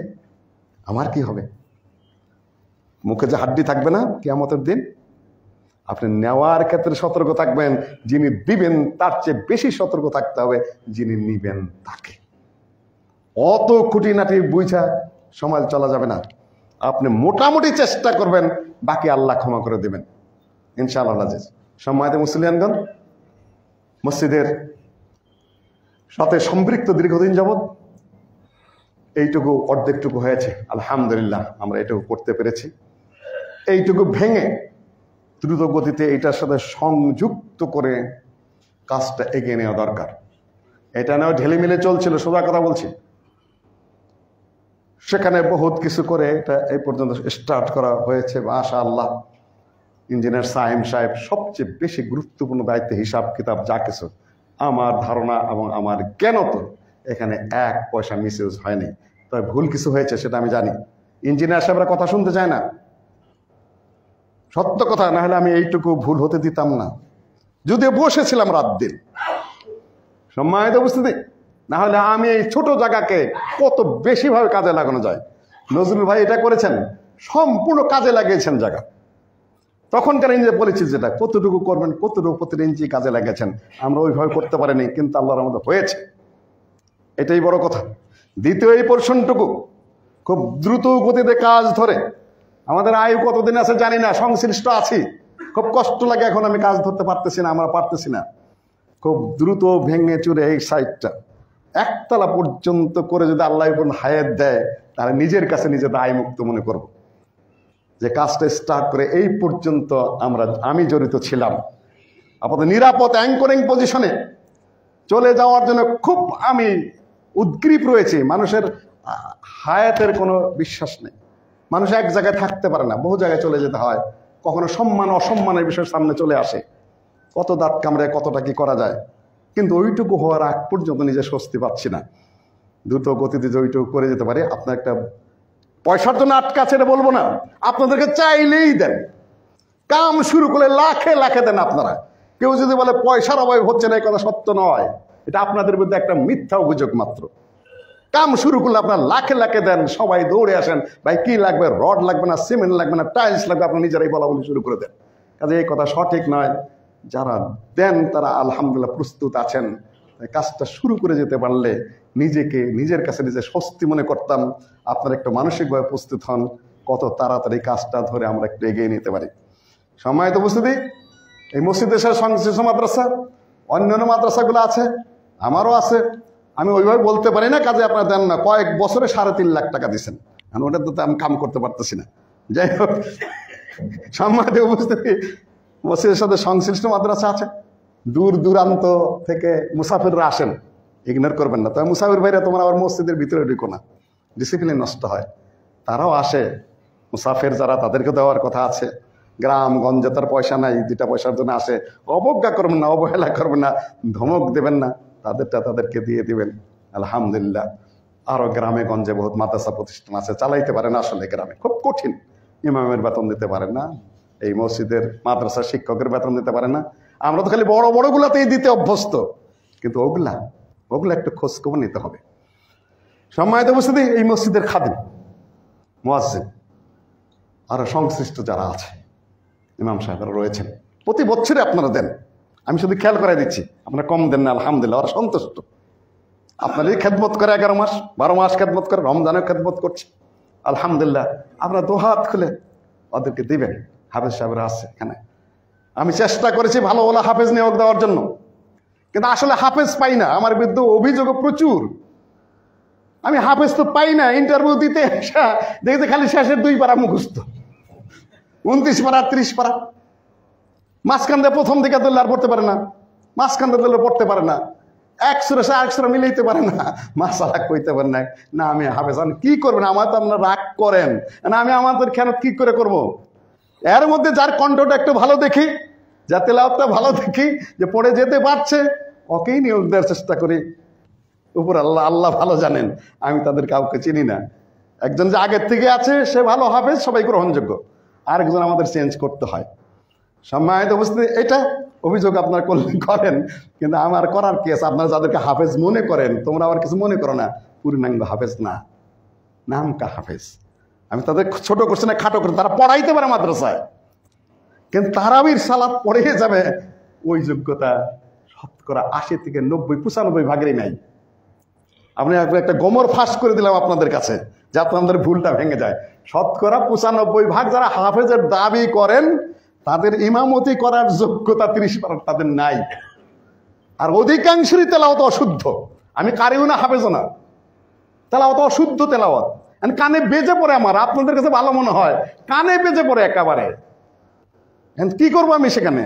আমার কি হবে? মুখে যে হাড্ডি থাকবে না কিয়ামতের দিন। আপনি নেওয়ার ক্ষেত্রে সতর্ক থাকবেন, যিনি দিবেন তার চেয়ে বেশি সতর্ক থাকতে হবে যিনি নিবেন তাকে। অত খুঁটিনাটি বুঝা সমাজ চলা যাবে না। আপনি মোটামুটি চেষ্টা করবেন, বাকি আল্লাহ ক্ষমা করে দেবেন ইনশাআল্লাহ। আজিজ সম্মানিত মুসলিয়ানগণ, মসজিদের সাথে সম্পৃক্ত দীর্ঘদিন যাবৎ এইটুকু অর্ধেকটুকু হয়েছে, আলহামদুলিল্লাহ আমরা এটুকু করতে পেরেছি। এইটুকু ভেঙে দ্রুত গতিতে এটার সাথে সংযুক্ত করে কাজটা এগিয়ে নেওয়া দরকার। এটা নেওয়া ঢেলেমিলে চলছিল, সোজা কথা বলছি। সেখানে বহুত কিছু করে এটা এই পর্যন্ত স্টার্ট করা হয়েছে। মাশাআল্লাহ, ইঞ্জিনিয়ার সাইম সাহেব সবচেয়ে বেশি গুরুত্বপূর্ণ দায়িত্বে, হিসাব কিতাব যা কিছু আমার ধারণা এবং আমার জ্ঞান তো এখানে 1 পয়সা মিসইউজ হয়নি। তবে ভুল কিছু হয়েছে সেটা আমি জানি। ইঞ্জিনিয়ার সাহেবরা কথা শুনতে চায় না, সত্য কথা, না হলে আমি এইটুকু ভুল হতে দিতাম না। যদিও বসেছিলাম রাত দিন, সম্মানিত উপস্থিতি, না হলে আমি এই ছোট জায়গাকে কত বেশি ভাবে কাজে লাগানো যায়। নজরুল ভাই এটা করেছেন, সম্পূর্ণ কাজে লাগিয়েছেন জায়গা। তখনকার ইঞ্জিনিয়ার বলেছি যেটা কতটুকু করবেন, কতটুকু প্রতি ইঞ্চি কাজে লাগিয়েছেন। আমরা ওইভাবে করতে পারিনি, কিন্তু আল্লাহর রহমতে হয়েছে, এটাই বড় কথা। দ্বিতীয়, এই পোর্শনটুকু খুব দ্রুত গতিতে কাজ ধরে, আমাদের আয়ু কতদিন আছে জানি না, সংশ্লিষ্ট আছি, খুব কষ্ট লাগে, এখন আমি কাজ ধরতে পারতেছি না, আমরা পারতেছি না। খুব দ্রুত ভেঙে চুরে এই সাইডটা একতলা পর্যন্ত করে যদি আল্লাহ হায়াত দেয়, তাহলে নিজের কাছে নিজে দায় মুক্ত মনে করব যে কাজটা স্টার্ট করে এই পর্যন্ত আমি জড়িত ছিলাম। আপাতত নিরাপদ অ্যাঙ্করিং পজিশনে চলে যাওয়ার জন্য খুব আমি উদ্গ্রীব রয়েছি। মানুষের হায়াতের কোনো বিশ্বাস নেই, মানুষ এক জায়গায় থাকতে পারে না, বহু জায়গায় চলে যেতে হয়। কখনো সম্মান অসম্মানের বিষয় সামনে চলে আসে, কত দাঁত কামড়ে কতটা কি করা যায়। কিন্তু ওইটুকু হওয়ার আগ পর্যন্ত নিজে স্বস্তি পাচ্ছি না। দ্রুত গতিতে যে ওইটুকু করে যেতে পারে, আপনার একটা পয়সার জন্য আটকা আছে এটা বলবো না, আপনাদেরকে চাইলেই দেন। কাম শুরু করলে লাখে লাখে দেন আপনারা। কেউ যদি বলে পয়সার অভাব হচ্ছে না, এই কথা সত্য নয়, এটা আপনাদের বিরুদ্ধে একটা মিথ্যা অভিযোগ মাত্র। কাম শুরু করলে আপনার লাখে লাখে দেন, সবাই দৌড়ে আসেন, ভাই কি লাগবে, রড লাগবে না, সিমেন্ট লাগবে না, টাইলস লাগবে, আপনি নিজেরাই বলা বলি শুরু করে দেন। কাজে এই কথা সঠিক নয়। যারা দেন তারা আলহামদুলিল্লাহ প্রস্তুত আছেন। কাজটা শুরু করে যেতে পারলে নিজের কাছে নিজে স্বস্তি মনে করতাম। আপনারা একটু মানসিকভাবে প্রস্তুত হন, কত তাড়াতাড়ি কাজটা ধরে আমরা একটু এগিয়ে নিতে পারি। সম্মানিত উপস্থিতি, এই মসজিদের সাথে সংশ্লিষ্ট মাদ্রাসা, অন্যান্য মাদ্রাসাগুলো আছে, আমারও আছে। আমি ওইভাবে বলতে পারি না কাজে আপনারা দেন না। কয়েক বছরে 3.5 লাখ টাকা দিচ্ছেন, ওটা তো আমি কাম করতে পারতেছি না। যাই হোক, সম্মানিত উপস্থিতি, মসজিদের সাথে সংশ্লিষ্ট মাদ্রাসা আছে, দূর দূরান্ত থেকে মুসাফিররা আসেন, ইগনোর করবেন না। তবে মুসাফির ভাইরা তোমার আবার মসজিদের ভিতরে ঢুকো না, ডিসিপ্লিন নষ্ট হয়। তারাও আসে, মুসাফির যারা, তাদেরকে দেওয়ার কথা আছে। গ্রামগঞ্জে তার পয়সা নাই, 2টা পয়সার জন্য আসে, অবজ্ঞা করবেন না, অবহেলা করবেন না, ধমক দেবেন না, তাদেরটা তাদেরকে দিয়ে দিবেন। আলহামদুলিল্লাহ, আরো গ্রামে গঞ্জে বহুত মাদ্রাসা প্রতিষ্ঠান আছে, চালাইতে পারে না। আসলে গ্রামে খুব কঠিন, ইমামের বেতন দিতে পারেন না, এই মসজিদের মাদ্রাসার শিক্ষকের বেতন দিতে পারে না। আমরা তো খালি বড় বড় গুলাতেই দিতে অভ্যস্ত, কিন্তু ওগুলা একটু খোঁজ খবর নিতে হবে। সম্মানিত উপস্থিতি, এই মসজিদের খাদিম, মুয়াজ্জিন, আরো সংশ্লিষ্ট যারা আছে, ইমাম সাহেবরা রয়েছেন, প্রতি বছরে আপনারা দেন। আমি শুধু খেয়াল করাই দিচ্ছি, আপনারা কম দেন না, আলহামদুলিল্লাহ, ওরা সন্তুষ্ট। আপনারই খেদমত করে 11 মাস 12 মাস খেদমত করে, রমজানের খেদমত করছে, আলহামদুলিল্লাহ। আপনারা দুহাত খুলে ওদেরকে দিবেন। হাফেজ সাহেবরা আছে এখানে, আমি চেষ্টা করেছি ভালো ভালো হাফেজ নিয়োগ দেওয়ার জন্য, কিন্তু আসলে হাফেজ পাই না। আমার বিরুদ্ধে অভিযোগ প্রচুর। আমি হাফেজ তো পাই না, ইন্টারভিউ দিতে দেখতে খালি শেষের 2 পারা মুখস্থ, 29 পারা 30 পারা, মাঝখান দিয়ে প্রথম দিকে ধরলে আর পড়তে পারে না, মাঝখান দিয়ে ধরলে পড়তে পারে না, এক সুরে সে আরেক সুরে মিলাইতে পারে না, মাসালা কইতে পারে না। না আমি হাফেজ। কি করবেন? আমার তো আপনারা রাগ করেন না, আমি আমাদের কেন কি করে করব? এর মধ্যে যার কণ্ঠটা একটু ভালো দেখি, যার তেলাওয়াতটা ভালো দেখি, যে পড়ে যেতে পারছে, ওকেই নিয়োগ দেওয়ার চেষ্টা করি। উপর আল্লাহ ভালো জানেন, আমি তাদের কাউকে চিনি না। একজন যে আগের থেকে আছে সে ভালো হাফেজ, সবাই গ্রহণযোগ্য, আরেকজন আমাদের চেঞ্জ করতে হয়। সম্মানিত উপস্থিতি, এটা অভিযোগ আপনারা করেন, কিন্তু আমার করার কি আছে? আপনারা যাদেরকে হাফেজ মনে করেন, তোমরা আবার কিছু মনে করো না, পূর্ণাঙ্গ হাফেজ না, নাম কা হাফেজ। আমি তাদের ছোট করছি না, খাটো করছি, তারা পড়াইতে পারে মাদ্রাসায়, কিন্তু তারাবির সালাত পড়ে যাবে, ওই যোগ্যতা শতকরা 80 থেকে 90-95 ভাগেরই নাই। আপনি একটা গোমর ফাঁস করে দিলাম আপনাদের কাছে, যাতে আপনাদের ভুলটা ভেঙে যায়। শতকরা 95 ভাগ যারা হাফেজের দাবি করেন, তাদের ইমামতি করার যোগ্যতা 30 পারা তাদের নাই। আর অধিকাংশেরই তেলাওয়াত অশুদ্ধ। আমি কারিও না, হাফেজও না, তেলাওয়াত অশুদ্ধ তেলাওয়াত, কানে বেজে পড়ে। আমার আপনাদের কাছে ভালো মনে হয়, কানে বেজে পড়ে একেবারে। কি করবো আমি সেখানে?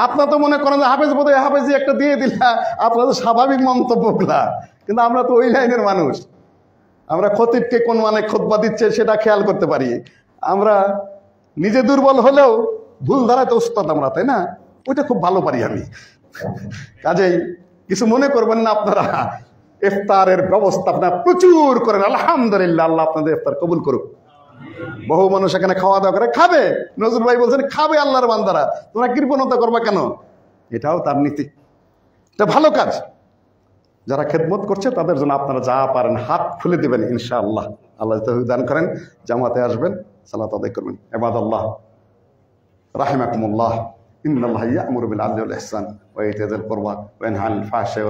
আপনার তো মনে করেন যে হাফেজ বোধ হয় হাফেজি একটা দিয়ে দিলা, আপনার তো স্বাভাবিক মন্তব্যগুলা, কিন্তু আমরা তো ওই লাইনের মানুষ। আমরা খতিবকে কোন মানে খুতবা দিচ্ছে সেটা খেয়াল করতে পারি। আমরা নিজে দুর্বল হলেও ভুল ধরাতে ওস্তাদ আমরা, তাই না? ওইটা খুব ভালো পারি আমি। কাজেই কিছু মনে করবেন না আপনারা। ইফতারের ব্যবস্থা আপনারা প্রচুর করেন, আলহামদুলিল্লাহ, আল্লাহ আপনাদের ইফতার কবুল করুক। বহু মানুষ এখানে খাওয়া দাওয়া করে, খাবে। নজরুল ভাই বলছেন খাবে আল্লাহর বান্দারা, তোমরা কৃপণতা করবা কেন? এটাও তার নীতি, এটা ভালো কাজ। যারা খেদমত করছে তাদের জন্য আপনারা যা পারেন হাত খুলে দিবেন ইনশাআল্লাহ। আল্লাহ তৌফিক দান করেন। জামাতে আসবেন, সালাত আদায় করবেন। ইবাদাল্লাহ রাহিমাকুমুল্লাহ, ইন্নাল্লাহা ইয়া'মুরু বিল আদলি ওয়াল ইহসান ওয়া ইতা'যিল কুরবা ওয়া ইয়ানহা আনিল ফাহশাই